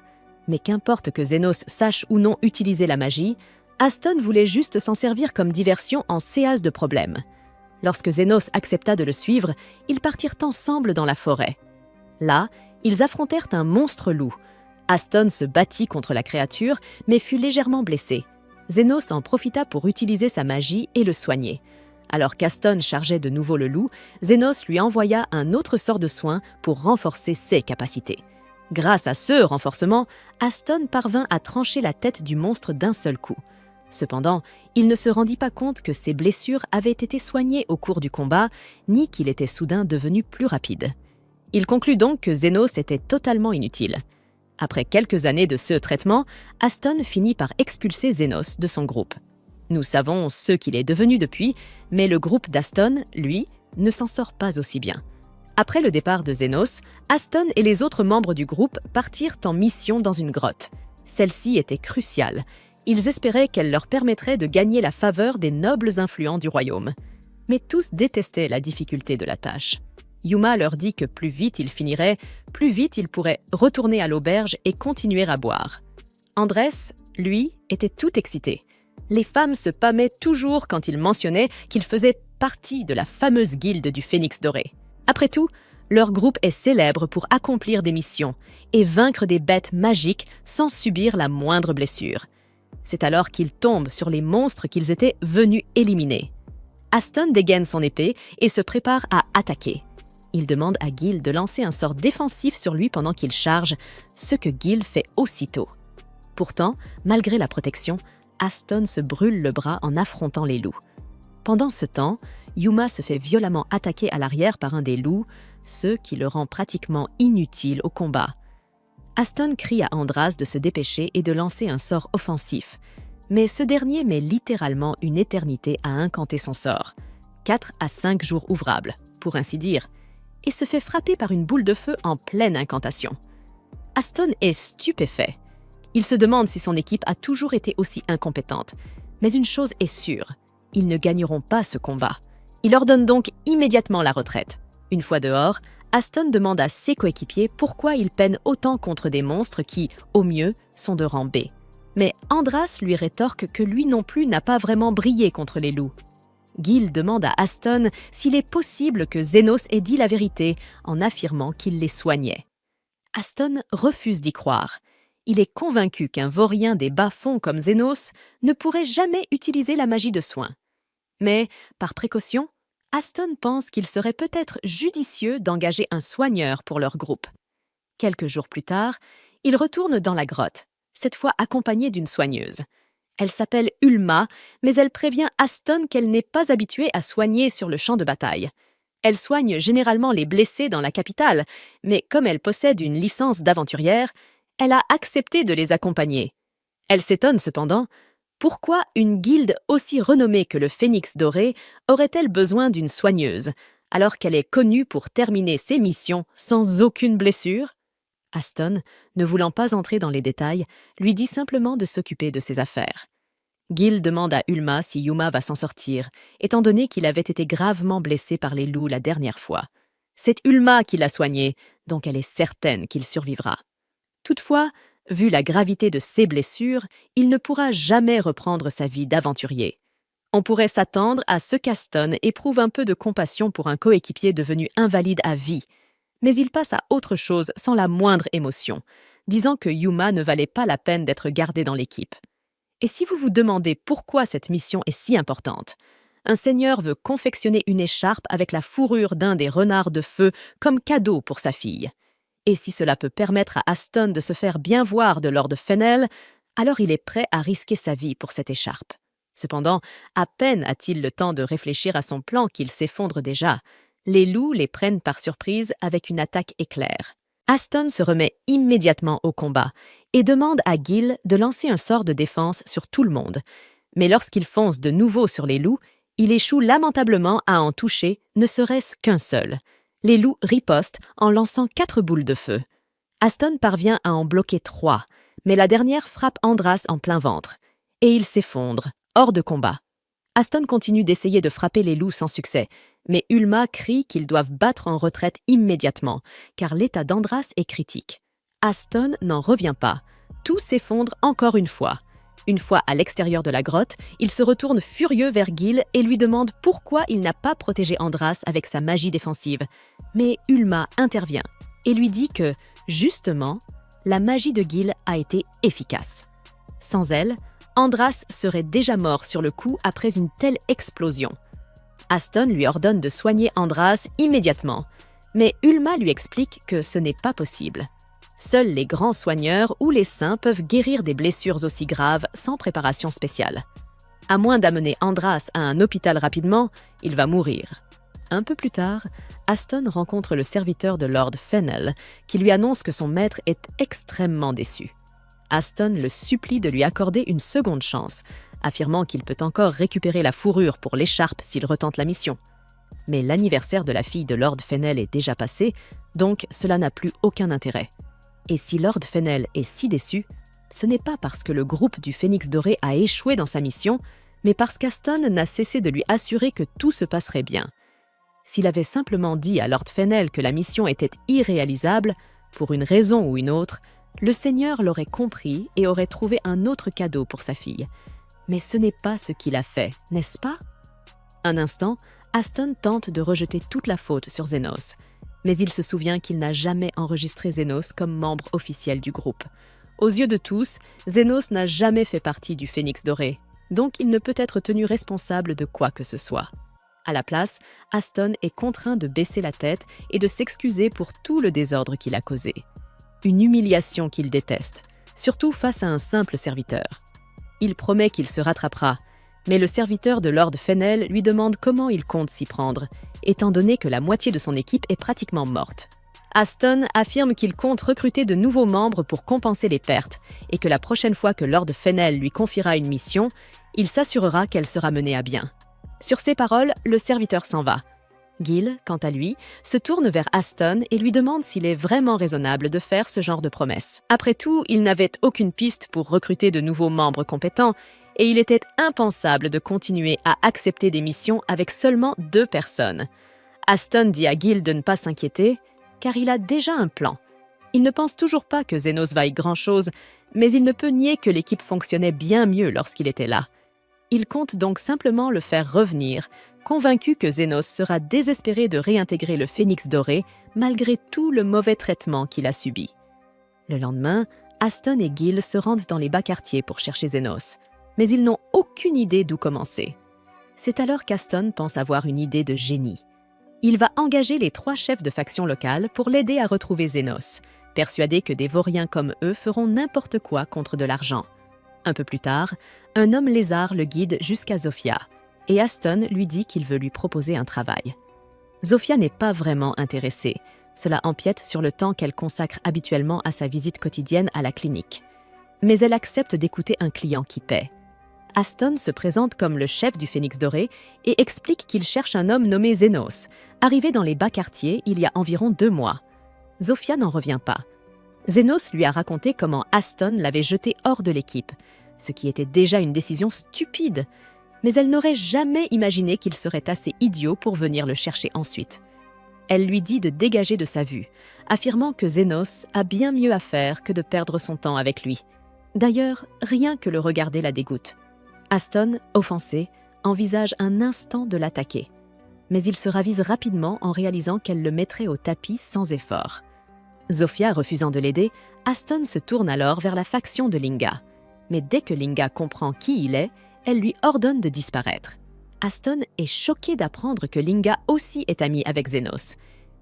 Mais qu'importe que Zénos sache ou non utiliser la magie, Aston voulait juste s'en servir comme diversion en séance de problèmes. Lorsque Zénos accepta de le suivre, ils partirent ensemble dans la forêt. Là, ils affrontèrent un monstre loup. Aston se battit contre la créature, mais fut légèrement blessé. Zénos en profita pour utiliser sa magie et le soigner. Alors qu'Aston chargeait de nouveau le loup, Zénos lui envoya un autre sort de soin pour renforcer ses capacités. Grâce à ce renforcement, Aston parvint à trancher la tête du monstre d'un seul coup. Cependant, il ne se rendit pas compte que ses blessures avaient été soignées au cours du combat, ni qu'il était soudain devenu plus rapide. Il conclut donc que Zénos était totalement inutile. Après quelques années de ce traitement, Aston finit par expulser Zénos de son groupe. Nous savons ce qu'il est devenu depuis, mais le groupe d'Aston, lui, ne s'en sort pas aussi bien. Après le départ de Zénos, Aston et les autres membres du groupe partirent en mission dans une grotte. Celle-ci était cruciale. Ils espéraient qu'elle leur permettrait de gagner la faveur des nobles influents du royaume. Mais tous détestaient la difficulté de la tâche. Yuma leur dit que plus vite ils finiraient, plus vite ils pourraient retourner à l'auberge et continuer à boire. Andrés, lui, était tout excité. Les femmes se pâmaient toujours quand il mentionnait qu'ils faisaient partie de la fameuse guilde du Phénix doré. Après tout, leur groupe est célèbre pour accomplir des missions et vaincre des bêtes magiques sans subir la moindre blessure. C'est alors qu'ils tombent sur les monstres qu'ils étaient venus éliminer. Aston dégaine son épée et se prépare à attaquer. Il demande à Gil de lancer un sort défensif sur lui pendant qu'il charge, ce que Gil fait aussitôt. Pourtant, malgré la protection, Aston se brûle le bras en affrontant les loups. Pendant ce temps, Yuma se fait violemment attaquer à l'arrière par un des loups, ce qui le rend pratiquement inutile au combat. Aston crie à Andras de se dépêcher et de lancer un sort offensif, mais ce dernier met littéralement une éternité à incanter son sort, 4 à 5 jours ouvrables, pour ainsi dire, et se fait frapper par une boule de feu en pleine incantation. Aston est stupéfait. Il se demande si son équipe a toujours été aussi incompétente. Mais une chose est sûre, ils ne gagneront pas ce combat. Il ordonne donc immédiatement la retraite. Une fois dehors, Aston demande à ses coéquipiers pourquoi ils peinent autant contre des monstres qui, au mieux, sont de rang B. Mais Andras lui rétorque que lui non plus n'a pas vraiment brillé contre les loups. Gil demande à Aston s'il est possible que Zénos ait dit la vérité en affirmant qu'il les soignait. Aston refuse d'y croire. Il est convaincu qu'un vaurien des bas-fonds comme Zénos ne pourrait jamais utiliser la magie de soin. Mais, par précaution, Aston pense qu'il serait peut-être judicieux d'engager un soigneur pour leur groupe. Quelques jours plus tard, il retourne dans la grotte, cette fois accompagné d'une soigneuse. Elle s'appelle Ulma, mais elle prévient Aston qu'elle n'est pas habituée à soigner sur le champ de bataille. Elle soigne généralement les blessés dans la capitale, mais comme elle possède une licence d'aventurière, elle a accepté de les accompagner. Elle s'étonne cependant, pourquoi une guilde aussi renommée que le Phénix doré aurait-elle besoin d'une soigneuse, alors qu'elle est connue pour terminer ses missions sans aucune blessure? Aston, ne voulant pas entrer dans les détails, lui dit simplement de s'occuper de ses affaires. Gil demande à Ulma si Yuma va s'en sortir, étant donné qu'il avait été gravement blessé par les loups la dernière fois. C'est Ulma qui l'a soigné, donc elle est certaine qu'il survivra. Toutefois, vu la gravité de ses blessures, il ne pourra jamais reprendre sa vie d'aventurier. On pourrait s'attendre à ce qu'Aston éprouve un peu de compassion pour un coéquipier devenu invalide à vie, mais il passe à autre chose sans la moindre émotion, disant que Yuma ne valait pas la peine d'être gardé dans l'équipe. Et si vous vous demandez pourquoi cette mission est si importante, un seigneur veut confectionner une écharpe avec la fourrure d'un des renards de feu comme cadeau pour sa fille. Et si cela peut permettre à Aston de se faire bien voir de Lord Fennel, alors il est prêt à risquer sa vie pour cette écharpe. Cependant, à peine a-t-il le temps de réfléchir à son plan qu'il s'effondre déjà. Les loups les prennent par surprise avec une attaque éclair. Aston se remet immédiatement au combat et demande à Gil de lancer un sort de défense sur tout le monde. Mais lorsqu'il fonce de nouveau sur les loups, il échoue lamentablement à en toucher, ne serait-ce qu'un seul. Les loups ripostent en lançant 4 boules de feu. Aston parvient à en bloquer 3, mais la dernière frappe Andras en plein ventre, et il s'effondre, hors de combat. Aston continue d'essayer de frapper les loups sans succès, mais Ulma crie qu'ils doivent battre en retraite immédiatement, car l'état d'Andras est critique. Aston n'en revient pas. Tout s'effondre encore une fois. Une fois à l'extérieur de la grotte, il se retourne furieux vers Gil et lui demande pourquoi il n'a pas protégé Andras avec sa magie défensive. Mais Ulma intervient et lui dit que, justement, la magie de Gil a été efficace. Sans elle, Andras serait déjà mort sur le coup après une telle explosion. Aston lui ordonne de soigner Andras immédiatement, mais Ulma lui explique que ce n'est pas possible. Seuls les grands soigneurs ou les saints peuvent guérir des blessures aussi graves sans préparation spéciale. À moins d'amener Andras à un hôpital rapidement, il va mourir. Un peu plus tard, Aston rencontre le serviteur de Lord Fennel, qui lui annonce que son maître est extrêmement déçu. Aston le supplie de lui accorder une seconde chance, affirmant qu'il peut encore récupérer la fourrure pour l'écharpe s'il retente la mission. Mais l'anniversaire de la fille de Lord Fennel est déjà passé, donc cela n'a plus aucun intérêt. Et si Lord Fennel est si déçu, ce n'est pas parce que le groupe du Phénix doré a échoué dans sa mission, mais parce qu'Aston n'a cessé de lui assurer que tout se passerait bien. S'il avait simplement dit à Lord Fennel que la mission était irréalisable, pour une raison ou une autre, le Seigneur l'aurait compris et aurait trouvé un autre cadeau pour sa fille. Mais ce n'est pas ce qu'il a fait, n'est-ce pas? Un instant, Aston tente de rejeter toute la faute sur Zenos. Mais il se souvient qu'il n'a jamais enregistré Zenos comme membre officiel du groupe. Aux yeux de tous, Zenos n'a jamais fait partie du Phénix doré, donc il ne peut être tenu responsable de quoi que ce soit. À la place, Aston est contraint de baisser la tête et de s'excuser pour tout le désordre qu'il a causé. Une humiliation qu'il déteste, surtout face à un simple serviteur. Il promet qu'il se rattrapera, mais le serviteur de Lord Fennel lui demande comment il compte s'y prendre, étant donné que la moitié de son équipe est pratiquement morte. Aston affirme qu'il compte recruter de nouveaux membres pour compenser les pertes et que la prochaine fois que Lord Fennel lui confiera une mission, il s'assurera qu'elle sera menée à bien. Sur ces paroles, le serviteur s'en va. Gil, quant à lui, se tourne vers Aston et lui demande s'il est vraiment raisonnable de faire ce genre de promesse. Après tout, il n'avait aucune piste pour recruter de nouveaux membres compétents et il était impensable de continuer à accepter des missions avec seulement 2 personnes. Aston dit à Gil de ne pas s'inquiéter, car il a déjà un plan. Il ne pense toujours pas que Zenos vaille grand-chose, mais il ne peut nier que l'équipe fonctionnait bien mieux lorsqu'il était là. Il compte donc simplement le faire revenir, convaincu que Zenos sera désespéré de réintégrer le Phénix doré malgré tout le mauvais traitement qu'il a subi. Le lendemain, Aston et Gil se rendent dans les bas quartiers pour chercher Zenos, mais ils n'ont aucune idée d'où commencer. C'est alors qu'Aston pense avoir une idée de génie. Il va engager les 3 chefs de faction locales pour l'aider à retrouver Zenos, persuadé que des vauriens comme eux feront n'importe quoi contre de l'argent. Un peu plus tard, un homme lézard le guide jusqu'à Zofia, et Aston lui dit qu'il veut lui proposer un travail. Zofia n'est pas vraiment intéressée. Cela empiète sur le temps qu'elle consacre habituellement à sa visite quotidienne à la clinique. Mais elle accepte d'écouter un client qui paie. Aston se présente comme le chef du Phénix doré et explique qu'il cherche un homme nommé Zenos, arrivé dans les bas quartiers il y a environ 2 mois. Zofia n'en revient pas. Zenos lui a raconté comment Aston l'avait jeté hors de l'équipe, ce qui était déjà une décision stupide, mais elle n'aurait jamais imaginé qu'il serait assez idiot pour venir le chercher ensuite. Elle lui dit de dégager de sa vue, affirmant que Zenos a bien mieux à faire que de perdre son temps avec lui. D'ailleurs, rien que le regarder la dégoûte. Aston, offensé, envisage un instant de l'attaquer. Mais il se ravise rapidement en réalisant qu'elle le mettrait au tapis sans effort. Zofia refusant de l'aider, Aston se tourne alors vers la faction de Linga. Mais dès que Linga comprend qui il est, elle lui ordonne de disparaître. Aston est choqué d'apprendre que Linga aussi est amie avec Zenos.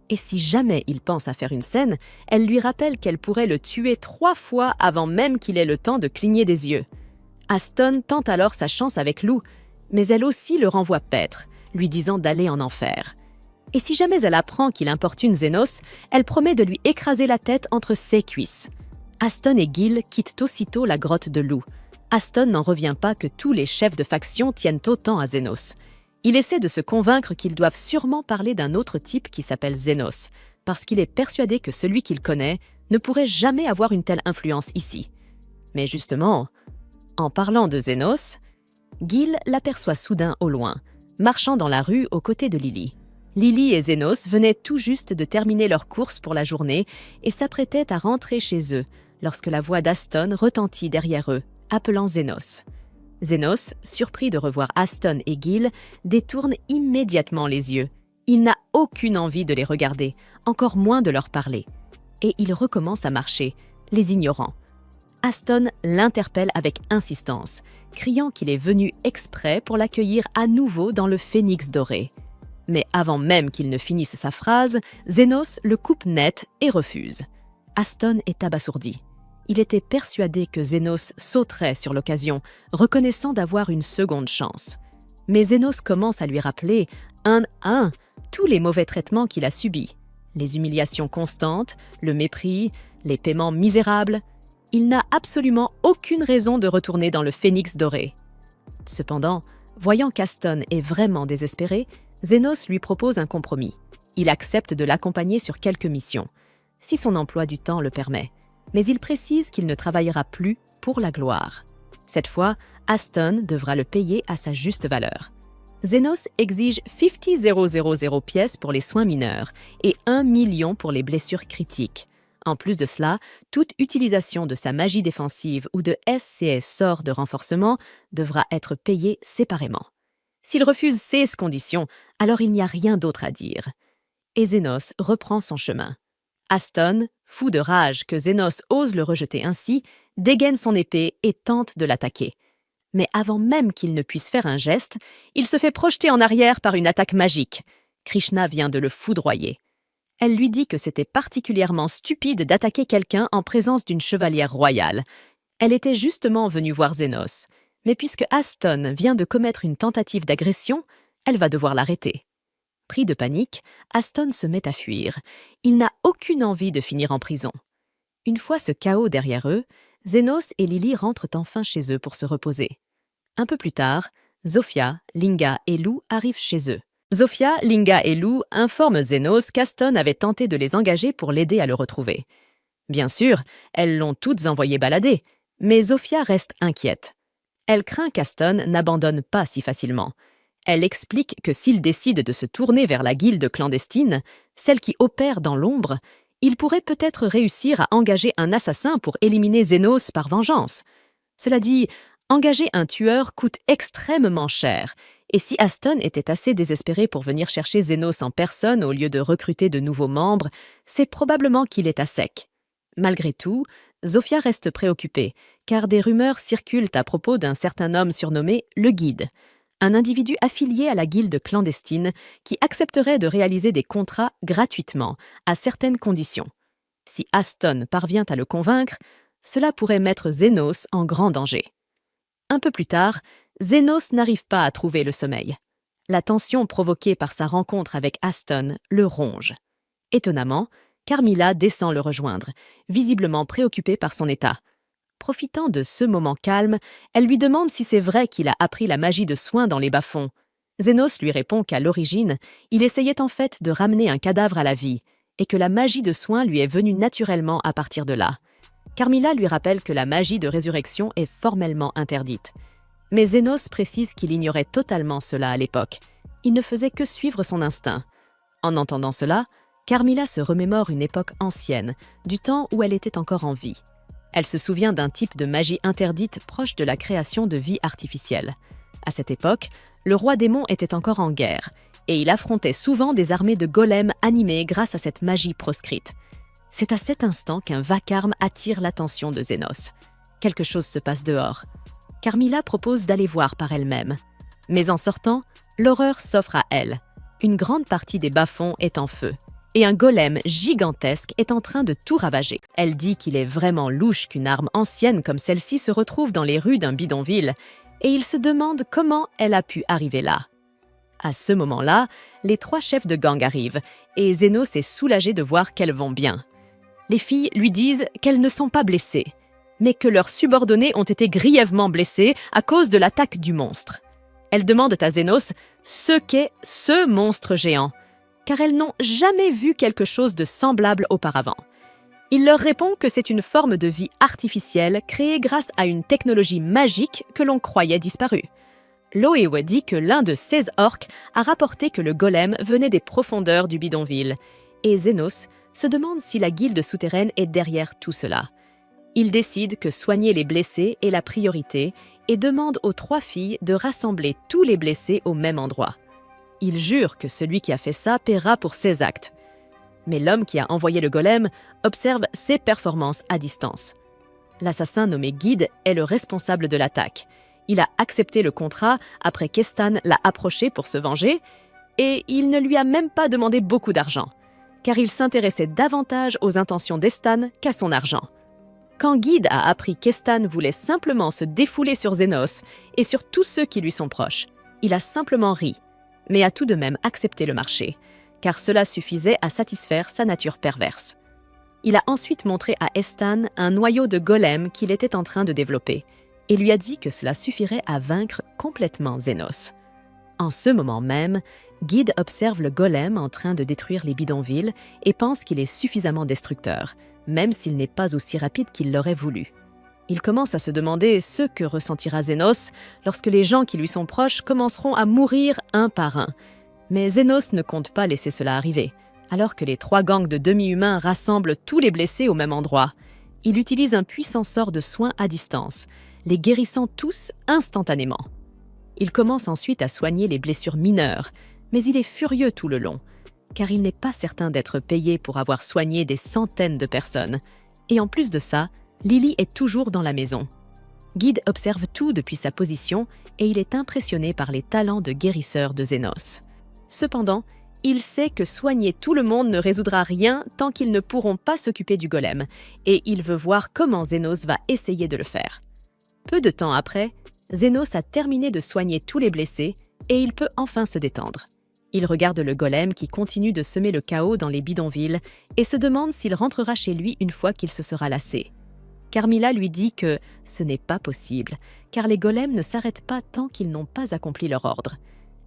Et si jamais il pense à faire une scène, elle lui rappelle qu'elle pourrait le tuer 3 fois avant même qu'il ait le temps de cligner des yeux. Aston tente alors sa chance avec Lou, mais elle aussi le renvoie paître, lui disant d'aller en enfer. Et si jamais elle apprend qu'il importune Zenos, elle promet de lui écraser la tête entre ses cuisses. Aston et Gil quittent aussitôt la grotte de Lou. Aston n'en revient pas que tous les chefs de faction tiennent autant à Zenos. Il essaie de se convaincre qu'ils doivent sûrement parler d'un autre type qui s'appelle Zenos, parce qu'il est persuadé que celui qu'il connaît ne pourrait jamais avoir une telle influence ici. Mais justement, en parlant de Zenos, Gil l'aperçoit soudain au loin, marchant dans la rue aux côtés de Lily. Lily et Zénos venaient tout juste de terminer leur course pour la journée et s'apprêtaient à rentrer chez eux lorsque la voix d'Aston retentit derrière eux, appelant Zénos. Zénos, surpris de revoir Aston et Gil, détourne immédiatement les yeux. Il n'a aucune envie de les regarder, encore moins de leur parler. Et il recommence à marcher, les ignorant. Aston l'interpelle avec insistance, criant qu'il est venu exprès pour l'accueillir à nouveau dans le Phénix doré. Mais avant même qu'il ne finisse sa phrase, Zénos le coupe net et refuse. Aston est abasourdi. Il était persuadé que Zénos sauterait sur l'occasion, reconnaissant d'avoir une seconde chance. Mais Zénos commence à lui rappeler, un à un, tous les mauvais traitements qu'il a subis. Les humiliations constantes, le mépris, les paiements misérables. Il n'a absolument aucune raison de retourner dans le Phénix doré. Cependant, voyant qu'Aston est vraiment désespéré, Zénos lui propose un compromis. Il accepte de l'accompagner sur quelques missions, si son emploi du temps le permet. Mais il précise qu'il ne travaillera plus pour la gloire. Cette fois, Aston devra le payer à sa juste valeur. Zénos exige 50 000 pièces pour les soins mineurs et 1 million pour les blessures critiques. En plus de cela, toute utilisation de sa magie défensive ou de SCS sort de renforcement devra être payée séparément. S'il refuse ces conditions, alors il n'y a rien d'autre à dire. Et Zénos reprend son chemin. Aston, fou de rage que Zénos ose le rejeter ainsi, dégaine son épée et tente de l'attaquer. Mais avant même qu'il ne puisse faire un geste, il se fait projeter en arrière par une attaque magique. Krishna vient de le foudroyer. Elle lui dit que c'était particulièrement stupide d'attaquer quelqu'un en présence d'une chevalière royale. Elle était justement venue voir Zénos. Mais puisque Aston vient de commettre une tentative d'agression, elle va devoir l'arrêter. Pris de panique, Aston se met à fuir. Il n'a aucune envie de finir en prison. Une fois ce chaos derrière eux, Zénos et Lily rentrent enfin chez eux pour se reposer. Un peu plus tard, Zofia, Linga et Lou arrivent chez eux. Zofia, Linga et Lou informent Zénos qu'Aston avait tenté de les engager pour l'aider à le retrouver. Bien sûr, elles l'ont toutes envoyé balader, mais Zofia reste inquiète. Elle craint qu'Aston n'abandonne pas si facilement. Elle explique que s'il décide de se tourner vers la guilde clandestine, celle qui opère dans l'ombre, il pourrait peut-être réussir à engager un assassin pour éliminer Zénos par vengeance. Cela dit, engager un tueur coûte extrêmement cher, et si Aston était assez désespéré pour venir chercher Zénos en personne au lieu de recruter de nouveaux membres, c'est probablement qu'il est à sec. Malgré tout, Zofia reste préoccupée, car des rumeurs circulent à propos d'un certain homme surnommé le Guide, un individu affilié à la guilde clandestine qui accepterait de réaliser des contrats gratuitement, à certaines conditions. Si Aston parvient à le convaincre, cela pourrait mettre Zénos en grand danger. Un peu plus tard, Zénos n'arrive pas à trouver le sommeil. La tension provoquée par sa rencontre avec Aston le ronge. Étonnamment, Carmilla descend le rejoindre, visiblement préoccupée par son état. Profitant de ce moment calme, elle lui demande si c'est vrai qu'il a appris la magie de soin dans les bas-fonds. Zénos lui répond qu'à l'origine, il essayait en fait de ramener un cadavre à la vie, et que la magie de soin lui est venue naturellement à partir de là. Carmilla lui rappelle que la magie de résurrection est formellement interdite. Mais Zénos précise qu'il ignorait totalement cela à l'époque. Il ne faisait que suivre son instinct. En entendant cela, Carmilla se remémore une époque ancienne, du temps où elle était encore en vie. Elle se souvient d'un type de magie interdite proche de la création de vie artificielle. À cette époque, le roi démon était encore en guerre, et il affrontait souvent des armées de golems animés grâce à cette magie proscrite. C'est à cet instant qu'un vacarme attire l'attention de Zénos. Quelque chose se passe dehors. Carmilla propose d'aller voir par elle-même. Mais en sortant, l'horreur s'offre à elle. Une grande partie des bas-fonds est en feu, et un golem gigantesque est en train de tout ravager. Elle dit qu'il est vraiment louche qu'une arme ancienne comme celle-ci se retrouve dans les rues d'un bidonville, et il se demande comment elle a pu arriver là. À ce moment-là, les 3 chefs de gang arrivent, et Zénos est soulagé de voir qu'elles vont bien. Les filles lui disent qu'elles ne sont pas blessées, mais que leurs subordonnés ont été grièvement blessés à cause de l'attaque du monstre. Elles demandent à Zénos ce qu'est ce monstre géant, car elles n'ont jamais vu quelque chose de semblable auparavant. Il leur répond que c'est une forme de vie artificielle créée grâce à une technologie magique que l'on croyait disparue. Loewe dit que l'un de 16 orques a rapporté que le golem venait des profondeurs du bidonville, et Zenos se demande si la guilde souterraine est derrière tout cela. Il décide que soigner les blessés est la priorité et demande aux 3 filles de rassembler tous les blessés au même endroit. Il jure que celui qui a fait ça paiera pour ses actes. Mais l'homme qui a envoyé le golem observe ses performances à distance. L'assassin nommé Guide est le responsable de l'attaque. Il a accepté le contrat après qu'Estan l'a approché pour se venger, et il ne lui a même pas demandé beaucoup d'argent, car il s'intéressait davantage aux intentions d'Estan qu'à son argent. Quand Guide a appris qu'Estan voulait simplement se défouler sur Zenos et sur tous ceux qui lui sont proches, il a simplement ri, mais a tout de même accepté le marché, car cela suffisait à satisfaire sa nature perverse. Il a ensuite montré à Estan un noyau de golem qu'il était en train de développer, et lui a dit que cela suffirait à vaincre complètement Zenos. En ce moment même, Guide observe le golem en train de détruire les bidonvilles et pense qu'il est suffisamment destructeur, même s'il n'est pas aussi rapide qu'il l'aurait voulu. Il commence à se demander ce que ressentira Zenos lorsque les gens qui lui sont proches commenceront à mourir un par un. Mais Zenos ne compte pas laisser cela arriver, alors que les 3 gangs de demi-humains rassemblent tous les blessés au même endroit. Il utilise un puissant sort de soin à distance, les guérissant tous instantanément. Il commence ensuite à soigner les blessures mineures, mais il est furieux tout le long, car il n'est pas certain d'être payé pour avoir soigné des centaines de personnes. Et en plus de ça, Lily est toujours dans la maison. Guide observe tout depuis sa position et il est impressionné par les talents de guérisseur de Zenos. Cependant, il sait que soigner tout le monde ne résoudra rien tant qu'ils ne pourront pas s'occuper du golem, et il veut voir comment Zenos va essayer de le faire. Peu de temps après, Zenos a terminé de soigner tous les blessés et il peut enfin se détendre. Il regarde le golem qui continue de semer le chaos dans les bidonvilles et se demande s'il rentrera chez lui une fois qu'il se sera lassé. Carmilla lui dit que ce n'est pas possible, car les golems ne s'arrêtent pas tant qu'ils n'ont pas accompli leur ordre.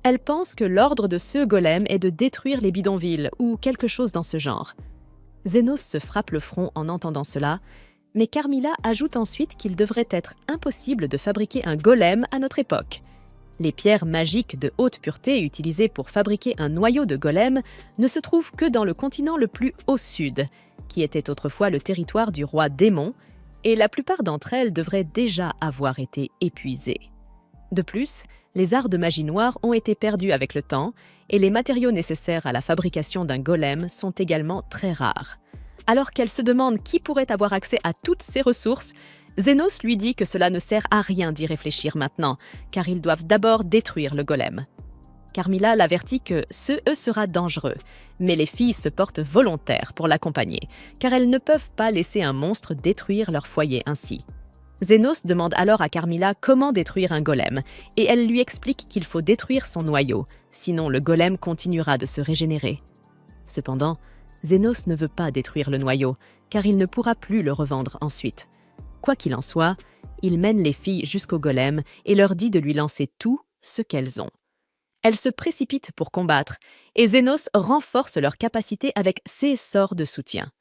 Elle pense que l'ordre de ce golem est de détruire les bidonvilles ou quelque chose dans ce genre. Zenos se frappe le front en entendant cela, mais Carmilla ajoute ensuite qu'il devrait être impossible de fabriquer un golem à notre époque. Les pierres magiques de haute pureté utilisées pour fabriquer un noyau de golem ne se trouvent que dans le continent le plus au sud, qui était autrefois le territoire du roi démon, et la plupart d'entre elles devraient déjà avoir été épuisées. De plus, les arts de magie noire ont été perdus avec le temps, et les matériaux nécessaires à la fabrication d'un golem sont également très rares. Alors qu'elle se demande qui pourrait avoir accès à toutes ces ressources, Zenos lui dit que cela ne sert à rien d'y réfléchir maintenant, car ils doivent d'abord détruire le golem. Carmilla l'avertit que ce sera dangereux, mais les filles se portent volontaires pour l'accompagner, car elles ne peuvent pas laisser un monstre détruire leur foyer ainsi. Zenos demande alors à Carmilla comment détruire un golem, et elle lui explique qu'il faut détruire son noyau, sinon le golem continuera de se régénérer. Cependant, Zenos ne veut pas détruire le noyau, car il ne pourra plus le revendre ensuite. Quoi qu'il en soit, il mène les filles jusqu'au golem et leur dit de lui lancer tout ce qu'elles ont. Elles se précipitent pour combattre, et Zenos renforce leur capacité avec ses sorts de soutien.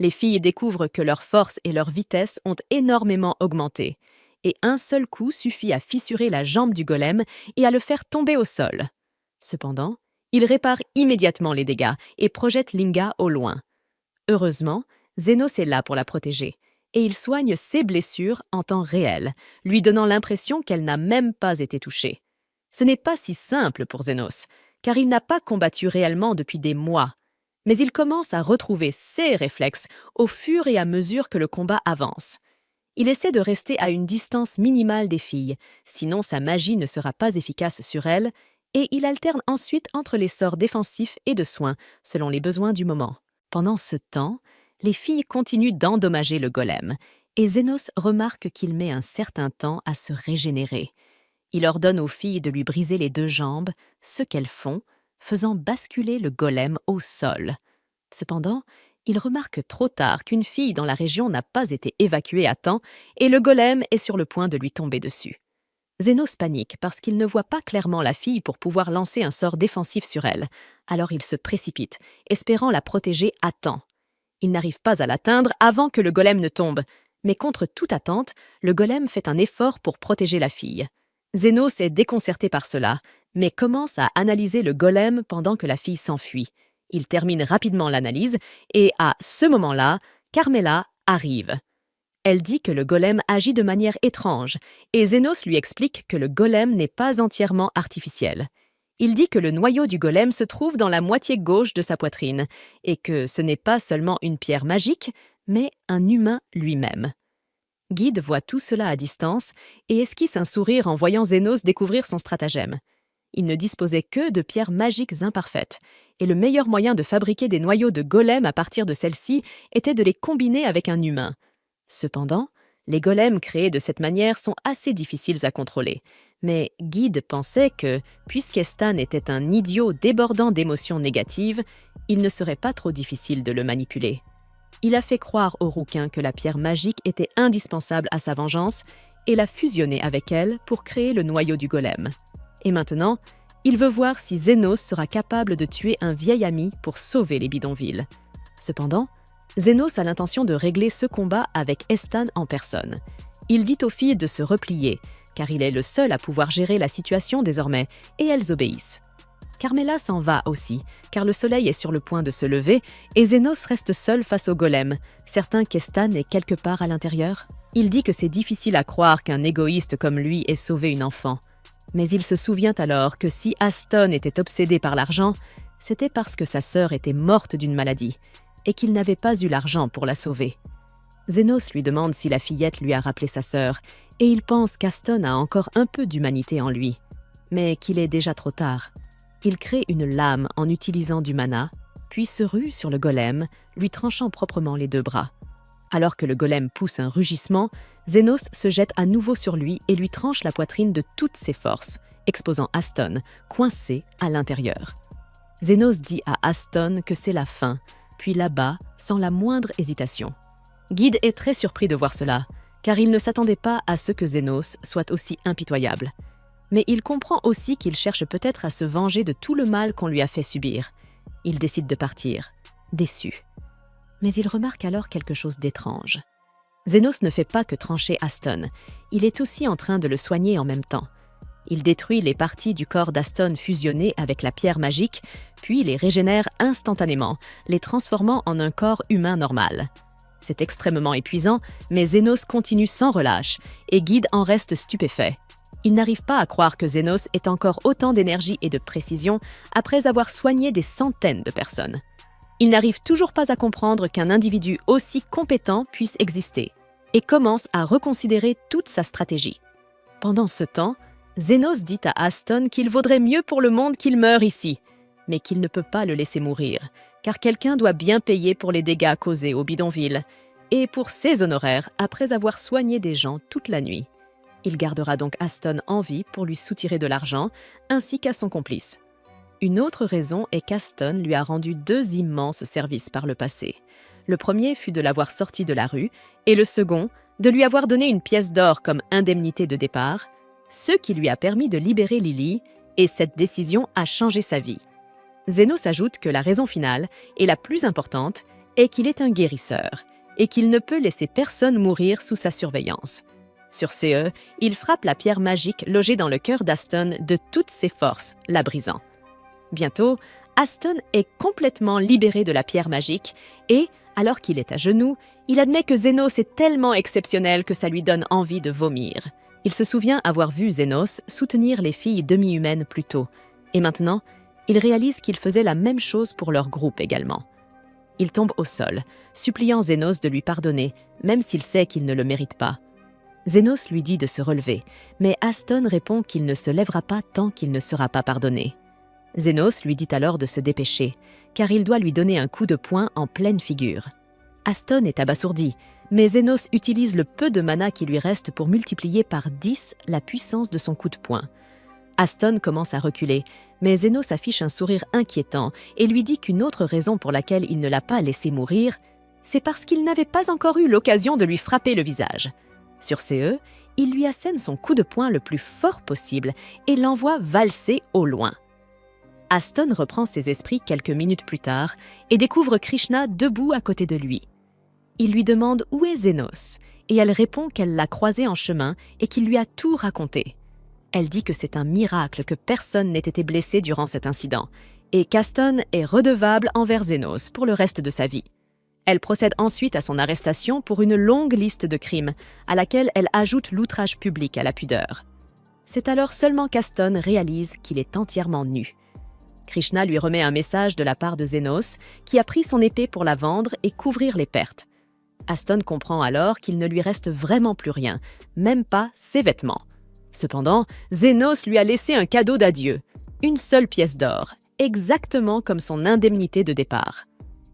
Les filles découvrent que leur force et leur vitesse ont énormément augmenté, et un seul coup suffit à fissurer la jambe du golem et à le faire tomber au sol. Cependant, il répare immédiatement les dégâts et projette Linga au loin. Heureusement, Zenos est là pour la protéger, et il soigne ses blessures en temps réel, lui donnant l'impression qu'elle n'a même pas été touchée. Ce n'est pas si simple pour Zenos, car il n'a pas combattu réellement depuis des mois, mais il commence à retrouver ses réflexes au fur et à mesure que le combat avance. Il essaie de rester à une distance minimale des filles, sinon sa magie ne sera pas efficace sur elles, et il alterne ensuite entre les sorts défensifs et de soins, selon les besoins du moment. Pendant ce temps, les filles continuent d'endommager le golem, et Zenos remarque qu'il met un certain temps à se régénérer. Il ordonne aux filles de lui briser les 2 jambes, ce qu'elles font, faisant basculer le golem au sol. Cependant, il remarque trop tard qu'une fille dans la région n'a pas été évacuée à temps et le golem est sur le point de lui tomber dessus. Zenos panique parce qu'il ne voit pas clairement la fille pour pouvoir lancer un sort défensif sur elle. Alors il se précipite, espérant la protéger à temps. Il n'arrive pas à l'atteindre avant que le golem ne tombe, mais contre toute attente, le golem fait un effort pour protéger la fille. Zénos est déconcerté par cela, mais commence à analyser le golem pendant que la fille s'enfuit. Il termine rapidement l'analyse et à ce moment-là, Carmela arrive. Elle dit que le golem agit de manière étrange et Zénos lui explique que le golem n'est pas entièrement artificiel. Il dit que le noyau du golem se trouve dans la moitié gauche de sa poitrine et que ce n'est pas seulement une pierre magique, mais un humain lui-même. Guide voit tout cela à distance et esquisse un sourire en voyant Zénos découvrir son stratagème. Il ne disposait que de pierres magiques imparfaites, et le meilleur moyen de fabriquer des noyaux de golem à partir de celles-ci était de les combiner avec un humain. Cependant, les golems créés de cette manière sont assez difficiles à contrôler, mais Guide pensait que, puisqu'Estan était un idiot débordant d'émotions négatives, il ne serait pas trop difficile de le manipuler. Il a fait croire au rouquin que la pierre magique était indispensable à sa vengeance et l'a fusionné avec elle pour créer le noyau du golem. Et maintenant, il veut voir si Zénos sera capable de tuer un vieil ami pour sauver les bidonvilles. Cependant, Zénos a l'intention de régler ce combat avec Estan en personne. Il dit aux filles de se replier, car il est le seul à pouvoir gérer la situation désormais, et elles obéissent. Carmela s'en va aussi, car le soleil est sur le point de se lever, et Zénos reste seul face au golem, certain qu'Estan est quelque part à l'intérieur. Il dit que c'est difficile à croire qu'un égoïste comme lui ait sauvé une enfant. Mais il se souvient alors que si Aston était obsédé par l'argent, c'était parce que sa sœur était morte d'une maladie et qu'il n'avait pas eu l'argent pour la sauver. Zénos lui demande si la fillette lui a rappelé sa sœur et il pense qu'Aston a encore un peu d'humanité en lui, mais qu'il est déjà trop tard. Il crée une lame en utilisant du mana, puis se rue sur le golem, lui tranchant proprement les 2 bras. Alors que le golem pousse un rugissement, Zénos se jette à nouveau sur lui et lui tranche la poitrine de toutes ses forces, exposant Aston, coincé à l'intérieur. Zénos dit à Aston que c'est la fin, puis l'abat sans la moindre hésitation. Guide est très surpris de voir cela, car il ne s'attendait pas à ce que Zénos soit aussi impitoyable. Mais il comprend aussi qu'il cherche peut-être à se venger de tout le mal qu'on lui a fait subir. Il décide de partir, déçu. Mais il remarque alors quelque chose d'étrange. Zénos ne fait pas que trancher Aston, il est aussi en train de le soigner en même temps. Il détruit les parties du corps d'Aston fusionnées avec la pierre magique, puis les régénère instantanément, les transformant en un corps humain normal. C'est extrêmement épuisant, mais Zénos continue sans relâche, et Guide en reste stupéfait. Il n'arrive pas à croire que Zénos ait encore autant d'énergie et de précision après avoir soigné des centaines de personnes. Il n'arrive toujours pas à comprendre qu'un individu aussi compétent puisse exister et commence à reconsidérer toute sa stratégie. Pendant ce temps, Zénos dit à Aston qu'il vaudrait mieux pour le monde qu'il meure ici, mais qu'il ne peut pas le laisser mourir, car quelqu'un doit bien payer pour les dégâts causés au bidonville et pour ses honoraires après avoir soigné des gens toute la nuit. Il gardera donc Aston en vie pour lui soutirer de l'argent, ainsi qu'à son complice. Une autre raison est qu'Aston lui a rendu 2 immenses services par le passé. Le premier fut de l'avoir sorti de la rue, et le second, de lui avoir donné une pièce d'or comme indemnité de départ, ce qui lui a permis de libérer Lily, et cette décision a changé sa vie. Zénos ajoute que la raison finale, et la plus importante, est qu'il est un guérisseur, et qu'il ne peut laisser personne mourir sous sa surveillance. Sur ce, il frappe la pierre magique logée dans le cœur d'Aston de toutes ses forces, la brisant. Bientôt, Aston est complètement libéré de la pierre magique et, alors qu'il est à genoux, il admet que Zénos est tellement exceptionnel que ça lui donne envie de vomir. Il se souvient avoir vu Zénos soutenir les filles demi-humaines plus tôt, et maintenant, il réalise qu'il faisait la même chose pour leur groupe également. Il tombe au sol, suppliant Zénos de lui pardonner, même s'il sait qu'il ne le mérite pas. Zénos lui dit de se relever, mais Aston répond qu'il ne se lèvera pas tant qu'il ne sera pas pardonné. Zénos lui dit alors de se dépêcher, car il doit lui donner un coup de poing en pleine figure. Aston est abasourdi, mais Zénos utilise le peu de mana qui lui reste pour multiplier par 10 la puissance de son coup de poing. Aston commence à reculer, mais Zénos affiche un sourire inquiétant et lui dit qu'une autre raison pour laquelle il ne l'a pas laissé mourir, c'est parce qu'il n'avait pas encore eu l'occasion de lui frapper le visage. Sur ce, il lui assène son coup de poing le plus fort possible et l'envoie valser au loin. Aston reprend ses esprits quelques minutes plus tard et découvre Krishna debout à côté de lui. Il lui demande où est Zénos et elle répond qu'elle l'a croisé en chemin et qu'il lui a tout raconté. Elle dit que c'est un miracle que personne n'ait été blessé durant cet incident, et qu'Aston est redevable envers Zénos pour le reste de sa vie. Elle procède ensuite à son arrestation pour une longue liste de crimes, à laquelle elle ajoute l'outrage public à la pudeur. C'est alors seulement qu'Aston réalise qu'il est entièrement nu. Krishna lui remet un message de la part de Zénos, qui a pris son épée pour la vendre et couvrir les pertes. Aston comprend alors qu'il ne lui reste vraiment plus rien, même pas ses vêtements. Cependant, Zénos lui a laissé un cadeau d'adieu, une seule pièce d'or, exactement comme son indemnité de départ.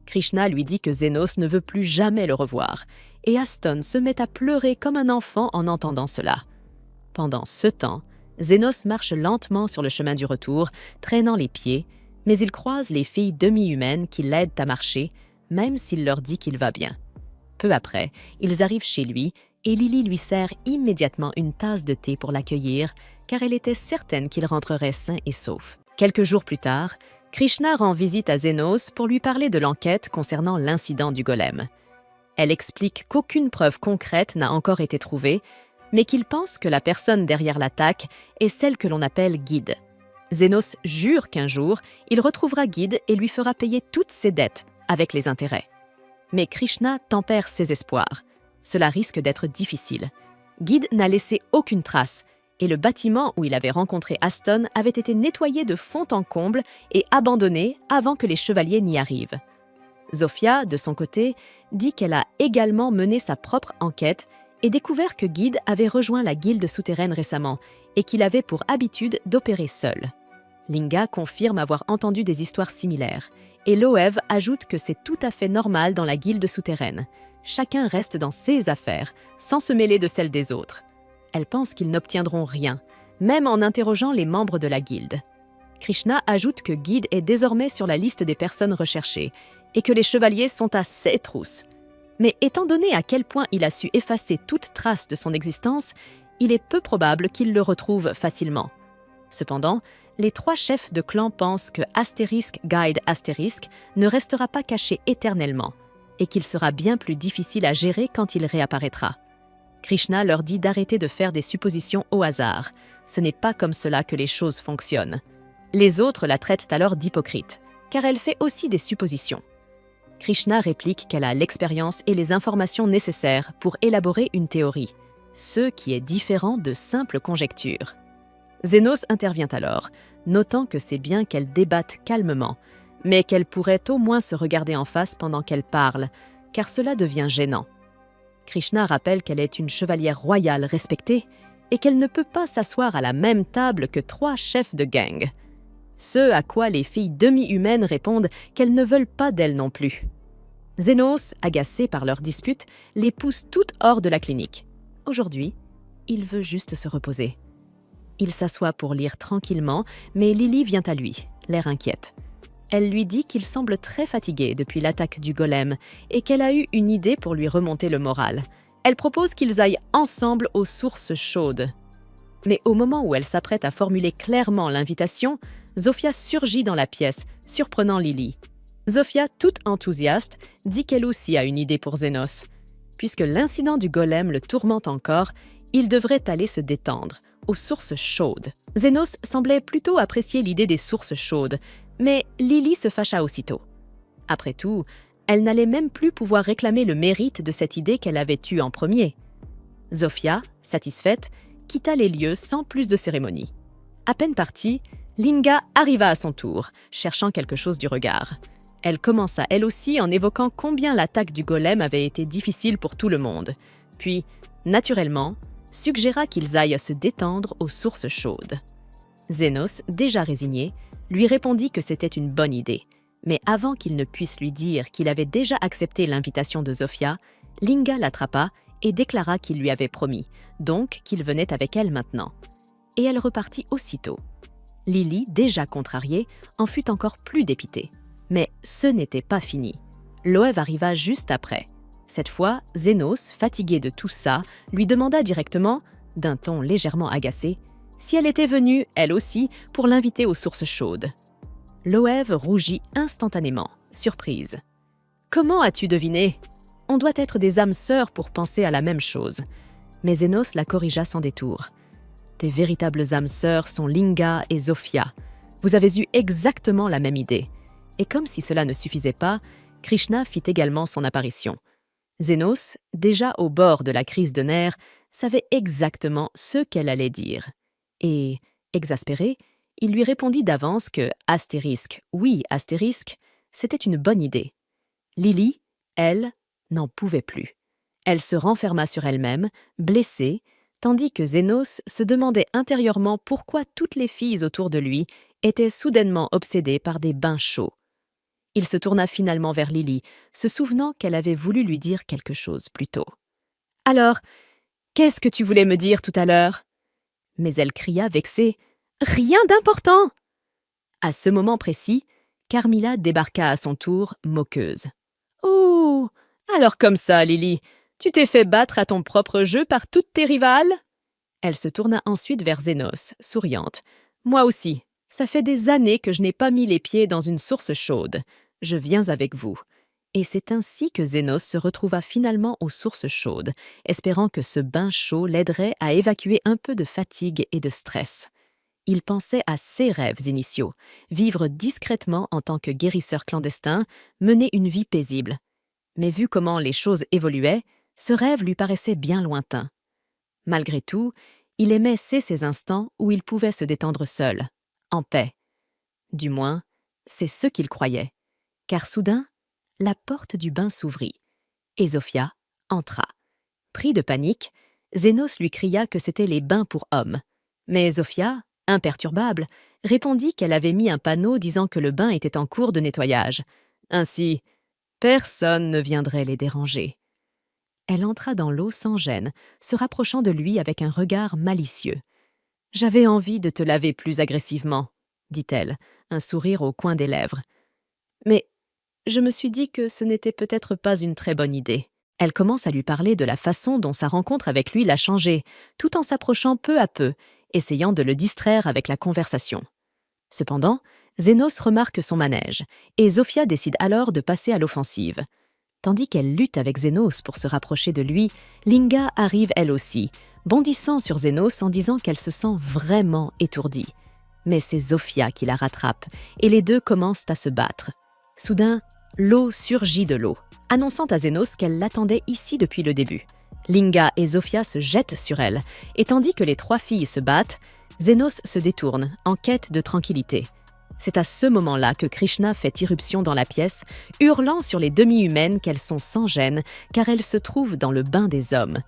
Krishna lui dit que Zénos ne veut plus jamais le revoir, et Aston se met à pleurer comme un enfant en entendant cela. Pendant ce temps, Zénos marche lentement sur le chemin du retour, traînant les pieds, mais il croise les filles demi-humaines qui l'aident à marcher, même s'il leur dit qu'il va bien. Peu après, ils arrivent chez lui et Lily lui sert immédiatement une tasse de thé pour l'accueillir, car elle était certaine qu'il rentrerait sain et sauf. Quelques jours plus tard, Krishna rend visite à Zénos pour lui parler de l'enquête concernant l'incident du golem. Elle explique qu'aucune preuve concrète n'a encore été trouvée, mais qu'il pense que la personne derrière l'attaque est celle que l'on appelle Guide. Zénos jure qu'un jour, il retrouvera Guide et lui fera payer toutes ses dettes, avec les intérêts. Mais Krishna tempère ses espoirs. Cela risque d'être difficile. Guide n'a laissé aucune trace, et le bâtiment où il avait rencontré Aston avait été nettoyé de fond en comble et abandonné avant que les chevaliers n'y arrivent. Zofia, de son côté, dit qu'elle a également mené sa propre enquête et découvert que Guide avait rejoint la guilde souterraine récemment et qu'il avait pour habitude d'opérer seul. Linga confirme avoir entendu des histoires similaires, et Loev ajoute que c'est tout à fait normal dans la guilde souterraine. Chacun reste dans ses affaires, sans se mêler de celles des autres. Elle pense qu'ils n'obtiendront rien, même en interrogeant les membres de la guilde. Krishna ajoute que Guide est désormais sur la liste des personnes recherchées et que les chevaliers sont à ses trousses. Mais étant donné à quel point il a su effacer toute trace de son existence, il est peu probable qu'il le retrouve facilement. Cependant, les 3 chefs de clan pensent que Asterisk Guide Asterisk ne restera pas caché éternellement et qu'il sera bien plus difficile à gérer quand il réapparaîtra. Krishna leur dit d'arrêter de faire des suppositions au hasard. Ce n'est pas comme cela que les choses fonctionnent. Les autres la traitent alors d'hypocrite, car elle fait aussi des suppositions. Krishna réplique qu'elle a l'expérience et les informations nécessaires pour élaborer une théorie, ce qui est différent de simples conjectures. Zénos intervient alors, notant que c'est bien qu'elle débatte calmement, mais qu'elle pourrait au moins se regarder en face pendant qu'elle parle, car cela devient gênant. Krishna rappelle qu'elle est une chevalière royale respectée et qu'elle ne peut pas s'asseoir à la même table que 3 chefs de gang. Ce à quoi les filles demi-humaines répondent qu'elles ne veulent pas d'elle non plus. Zénos, agacé par leur dispute, les pousse toutes hors de la clinique. Aujourd'hui, il veut juste se reposer. Il s'assoit pour lire tranquillement, mais Lily vient à lui, l'air inquiète. Elle lui dit qu'il semble très fatigué depuis l'attaque du golem et qu'elle a eu une idée pour lui remonter le moral. Elle propose qu'ils aillent ensemble aux sources chaudes. Mais au moment où elle s'apprête à formuler clairement l'invitation, Zofia surgit dans la pièce, surprenant Lily. Zofia, toute enthousiaste, dit qu'elle aussi a une idée pour Zénos. Puisque l'incident du golem le tourmente encore, il devrait aller se détendre, aux sources chaudes. Zénos semblait plutôt apprécier l'idée des sources chaudes, mais Lily se fâcha aussitôt. Après tout, elle n'allait même plus pouvoir réclamer le mérite de cette idée qu'elle avait eue en premier. Zofia, satisfaite, quitta les lieux sans plus de cérémonie. À peine partie, Linga arriva à son tour, cherchant quelque chose du regard. Elle commença elle aussi en évoquant combien l'attaque du golem avait été difficile pour tout le monde, puis, naturellement, suggéra qu'ils aillent se détendre aux sources chaudes. Zénos, déjà résigné, lui répondit que c'était une bonne idée, mais avant qu'il ne puisse lui dire qu'il avait déjà accepté l'invitation de Zofia, Linga l'attrapa et déclara qu'il lui avait promis, donc qu'il venait avec elle maintenant. Et elle repartit aussitôt. Lily, déjà contrariée, en fut encore plus dépitée. Mais ce n'était pas fini. Loev arriva juste après. Cette fois, Zénos, fatigué de tout ça, lui demanda directement, d'un ton légèrement agacé, si elle était venue, elle aussi, pour l'inviter aux sources chaudes. Loev rougit instantanément, surprise. « Comment as-tu deviné ? On doit être des âmes sœurs pour penser à la même chose. » Mais Zénos la corrigea sans détour. Tes véritables âmes sœurs sont Linga et Zofia. Vous avez eu exactement la même idée. » Et comme si cela ne suffisait pas, Krishna fit également son apparition. Zénos, déjà au bord de la crise de nerfs, savait exactement ce qu'elle allait dire. Et, exaspéré, il lui répondit d'avance que, oui, c'était une bonne idée. Lily, elle, n'en pouvait plus. Elle se renferma sur elle-même, blessée, tandis que Zénos se demandait intérieurement pourquoi toutes les filles autour de lui étaient soudainement obsédées par des bains chauds. Il se tourna finalement vers Lily, se souvenant qu'elle avait voulu lui dire quelque chose plus tôt. « Alors, qu'est-ce que tu voulais me dire tout à l'heure » Mais elle cria vexée. « Rien d'important !» À ce moment précis, Carmilla débarqua à son tour, moqueuse. « Oh, alors comme ça, Lily, tu t'es fait battre à ton propre jeu par toutes tes rivales ?» Elle se tourna ensuite vers Zénos, souriante. « Moi aussi, ça fait des années que je n'ai pas mis les pieds dans une source chaude. Je viens avec vous. » Et c'est ainsi que Zénos se retrouva finalement aux sources chaudes, espérant que ce bain chaud l'aiderait à évacuer un peu de fatigue et de stress. Il pensait à ses rêves initiaux, vivre discrètement en tant que guérisseur clandestin, mener une vie paisible. Mais vu comment les choses évoluaient, ce rêve lui paraissait bien lointain. Malgré tout, il aimait ces instants où il pouvait se détendre seul, en paix. Du moins, c'est ce qu'il croyait. Car soudain, la porte du bain s'ouvrit, et Zofia entra. Pris de panique, Zénos lui cria que c'étaient les bains pour hommes. Mais Zofia, imperturbable, répondit qu'elle avait mis un panneau disant que le bain était en cours de nettoyage. Ainsi, personne ne viendrait les déranger. Elle entra dans l'eau sans gêne, se rapprochant de lui avec un regard malicieux. « J'avais envie de te laver plus agressivement, » dit-elle, un sourire au coin des lèvres. « Mais je me suis dit que ce n'était peut-être pas une très bonne idée. » Elle commence à lui parler de la façon dont sa rencontre avec lui l'a changé, tout en s'approchant peu à peu, essayant de le distraire avec la conversation. Cependant, Zénos remarque son manège, et Zofia décide alors de passer à l'offensive. Tandis qu'elle lutte avec Zénos pour se rapprocher de lui, Linga arrive elle aussi, bondissant sur Zénos en disant qu'elle se sent vraiment étourdie. Mais c'est Zofia qui la rattrape, et les deux commencent à se battre. Soudain, l'eau surgit de l'eau, annonçant à Zénos qu'elle l'attendait ici depuis le début. Linga et Zofia se jettent sur elle, et tandis que les trois filles se battent, Zénos se détourne, en quête de tranquillité. C'est à ce moment-là que Krishna fait irruption dans la pièce, hurlant sur les demi-humaines qu'elles sont sans gêne, car elles se trouvent dans le bain des hommes.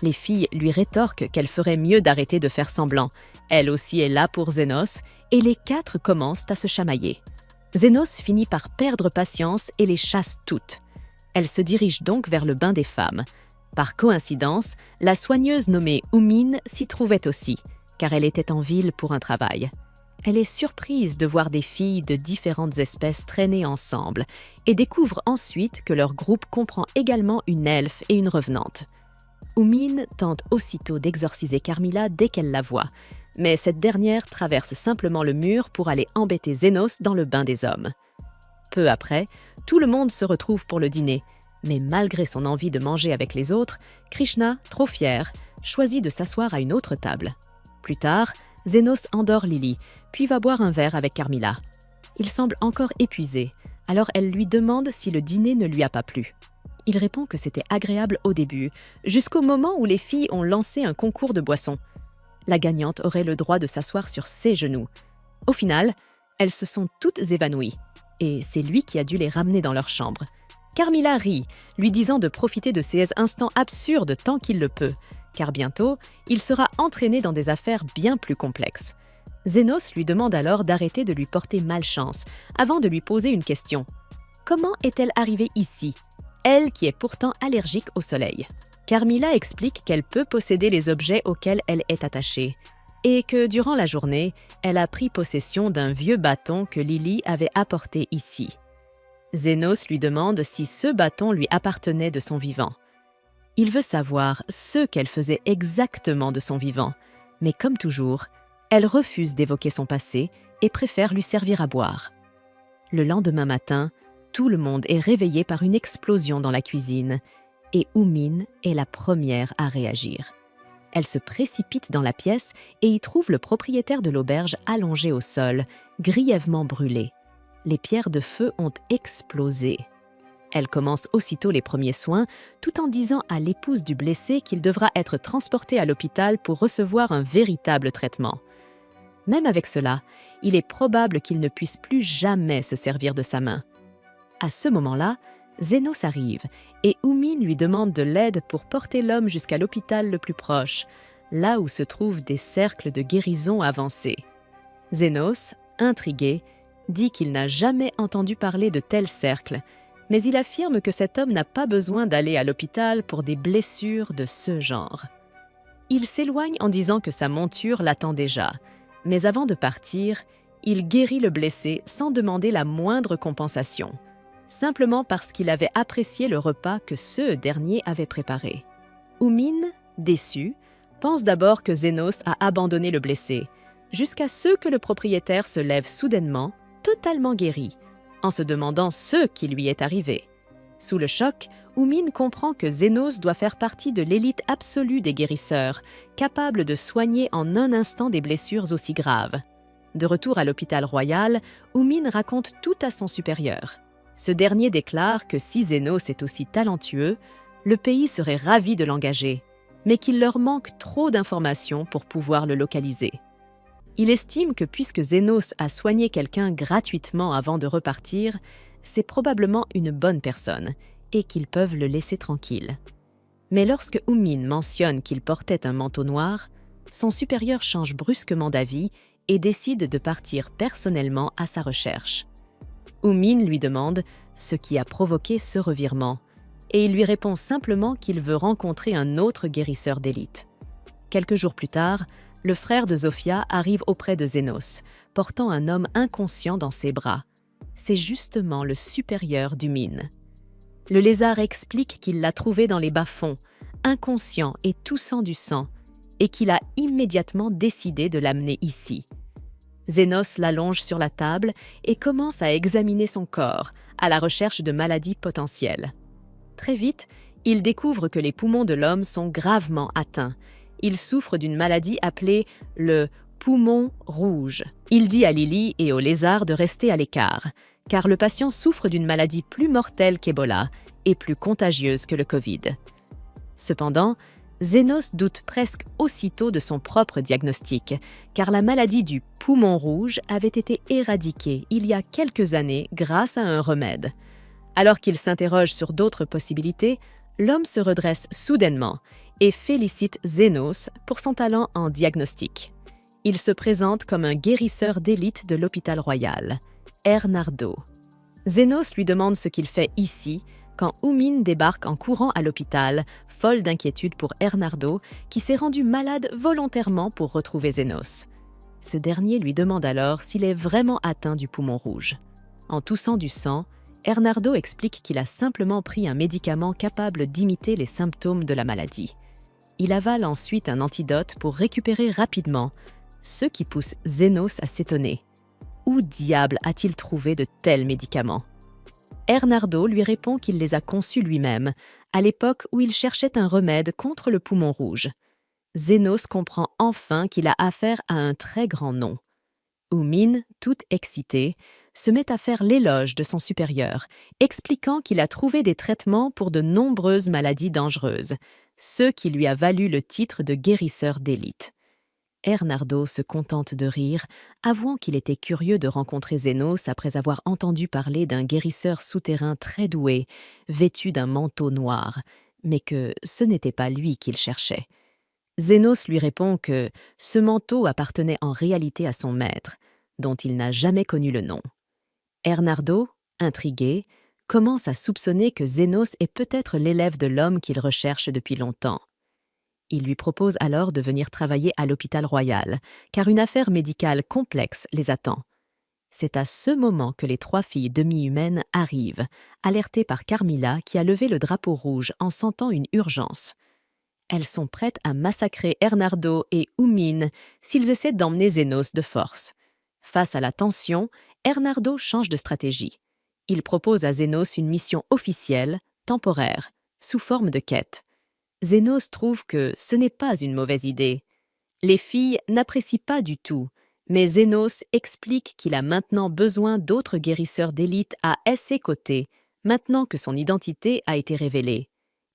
Les filles lui rétorquent qu'elle ferait mieux d'arrêter de faire semblant. Elle aussi est là pour Zénos, et les quatre commencent à se chamailler. Zénos finit par perdre patience et les chasse toutes. Elle se dirige donc vers le bain des femmes. Par coïncidence, la soigneuse nommée Oumine s'y trouvait aussi, car elle était en ville pour un travail. Elle est surprise de voir des filles de différentes espèces traîner ensemble et découvre ensuite que leur groupe comprend également une elfe et une revenante. Oumine tente aussitôt d'exorciser Carmilla dès qu'elle la voit, mais cette dernière traverse simplement le mur pour aller embêter Zénos dans le bain des hommes. Peu après, tout le monde se retrouve pour le dîner, mais malgré son envie de manger avec les autres, Krishna, trop fier, choisit de s'asseoir à une autre table. Plus tard, Zénos endort Lily, puis va boire un verre avec Carmilla. Il semble encore épuisé, alors elle lui demande si le dîner ne lui a pas plu. Il répond que c'était agréable au début, jusqu'au moment où les filles ont lancé un concours de boissons. La gagnante aurait le droit de s'asseoir sur ses genoux. Au final, elles se sont toutes évanouies, et c'est lui qui a dû les ramener dans leur chambre. Carmilla rit, lui disant de profiter de ces instants absurdes tant qu'il le peut, car bientôt, il sera entraîné dans des affaires bien plus complexes. Zénos lui demande alors d'arrêter de lui porter malchance, avant de lui poser une question. Comment est-elle arrivée ici, elle qui est pourtant allergique au soleil? Carmilla explique qu'elle peut posséder les objets auxquels elle est attachée, et que durant la journée, elle a pris possession d'un vieux bâton que Lily avait apporté ici. Zénos lui demande si ce bâton lui appartenait de son vivant. Il veut savoir ce qu'elle faisait exactement de son vivant, mais comme toujours, elle refuse d'évoquer son passé et préfère lui servir à boire. Le lendemain matin, tout le monde est réveillé par une explosion dans la cuisine et Oumine est la première à réagir. Elle se précipite dans la pièce et y trouve le propriétaire de l'auberge allongé au sol, grièvement brûlé. Les pierres de feu ont explosé. Elle commence aussitôt les premiers soins, tout en disant à l'épouse du blessé qu'il devra être transporté à l'hôpital pour recevoir un véritable traitement. Même avec cela, il est probable qu'il ne puisse plus jamais se servir de sa main. À ce moment-là, Zénos arrive et Oumine lui demande de l'aide pour porter l'homme jusqu'à l'hôpital le plus proche, là où se trouvent des cercles de guérison avancés. Zénos, intrigué, dit qu'il n'a jamais entendu parler de tels cercles, mais il affirme que cet homme n'a pas besoin d'aller à l'hôpital pour des blessures de ce genre. Il s'éloigne en disant que sa monture l'attend déjà, mais avant de partir, il guérit le blessé sans demander la moindre compensation, simplement parce qu'il avait apprécié le repas que ce dernier avait préparé. Oumine, déçu, pense d'abord que Zénos a abandonné le blessé, jusqu'à ce que le propriétaire se lève soudainement, totalement guéri, en se demandant ce qui lui est arrivé. Sous le choc, Oumine comprend que Zénos doit faire partie de l'élite absolue des guérisseurs, capable de soigner en un instant des blessures aussi graves. De retour à l'hôpital royal, Oumine raconte tout à son supérieur. Ce dernier déclare que si Zénos est aussi talentueux, le pays serait ravi de l'engager, mais qu'il leur manque trop d'informations pour pouvoir le localiser. Il estime que puisque Zénos a soigné quelqu'un gratuitement avant de repartir, c'est probablement une bonne personne et qu'ils peuvent le laisser tranquille. Mais lorsque Oumine mentionne qu'il portait un manteau noir, son supérieur change brusquement d'avis et décide de partir personnellement à sa recherche. Oumine lui demande ce qui a provoqué ce revirement et il lui répond simplement qu'il veut rencontrer un autre guérisseur d'élite. Quelques jours plus tard, le frère de Zofia arrive auprès de Zénos, portant un homme inconscient dans ses bras. C'est justement le supérieur d'Oumine. Le lézard explique qu'il l'a trouvé dans les bas-fonds, inconscient et toussant du sang, et qu'il a immédiatement décidé de l'amener ici. Zénos l'allonge sur la table et commence à examiner son corps, à la recherche de maladies potentielles. Très vite, il découvre que les poumons de l'homme sont gravement atteints. Il souffre d'une maladie appelée le poumon rouge. Il dit à Lily et au lézard de rester à l'écart, car le patient souffre d'une maladie plus mortelle qu'Ebola et plus contagieuse que le Covid. Cependant, Zénos doute presque aussitôt de son propre diagnostic, car la maladie du poumon rouge avait été éradiquée il y a quelques années grâce à un remède. Alors qu'il s'interroge sur d'autres possibilités, l'homme se redresse soudainement et félicite Zénos pour son talent en diagnostic. Il se présente comme un guérisseur d'élite de l'hôpital royal, Ernardo. Zénos lui demande ce qu'il fait ici quand Oumine débarque en courant à l'hôpital, folle d'inquiétude pour Ernardo, qui s'est rendu malade volontairement pour retrouver Zénos. Ce dernier lui demande alors s'il est vraiment atteint du poumon rouge. En toussant du sang, Ernardo explique qu'il a simplement pris un médicament capable d'imiter les symptômes de la maladie. Il avale ensuite un antidote pour récupérer rapidement, ce qui pousse Zénos à s'étonner. Où diable a-t-il trouvé de tels médicaments? Ernardo lui répond qu'il les a conçus lui-même, à l'époque où il cherchait un remède contre le poumon rouge. Zénos comprend enfin qu'il a affaire à un très grand nom. Oumine, toute excitée, se met à faire l'éloge de son supérieur, expliquant qu'il a trouvé des traitements pour de nombreuses maladies dangereuses, ce qui lui a valu le titre de guérisseur d'élite. Ernardo se contente de rire, avouant qu'il était curieux de rencontrer Zénos après avoir entendu parler d'un guérisseur souterrain très doué, vêtu d'un manteau noir, mais que ce n'était pas lui qu'il cherchait. Zénos lui répond que ce manteau appartenait en réalité à son maître, dont il n'a jamais connu le nom. Ernardo, intrigué, commence à soupçonner que Zénos est peut-être l'élève de l'homme qu'il recherche depuis longtemps. Il lui propose alors de venir travailler à l'hôpital royal, car une affaire médicale complexe les attend. C'est à ce moment que les 3 filles demi-humaines arrivent, alertées par Carmilla qui a levé le drapeau rouge en sentant une urgence. Elles sont prêtes à massacrer Ernardo et Oumine s'ils essaient d'emmener Zénos de force. Face à la tension, Ernardo change de stratégie. Il propose à Zénos une mission officielle, temporaire, sous forme de quête. Zénos trouve que ce n'est pas une mauvaise idée. Les filles n'apprécient pas du tout, mais Zénos explique qu'il a maintenant besoin d'autres guérisseurs d'élite à ses côtés, maintenant que son identité a été révélée.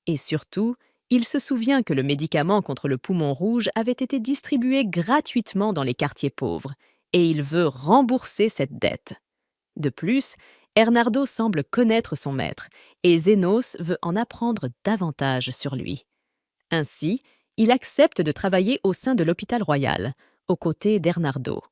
Et surtout, il se souvient que le médicament contre le poumon rouge avait été distribué gratuitement dans les quartiers pauvres, et il veut rembourser cette dette. De plus, Hernardo semble connaître son maître, et Zénos veut en apprendre davantage sur lui. Ainsi, il accepte de travailler au sein de l'hôpital royal, aux côtés d'Hernardo.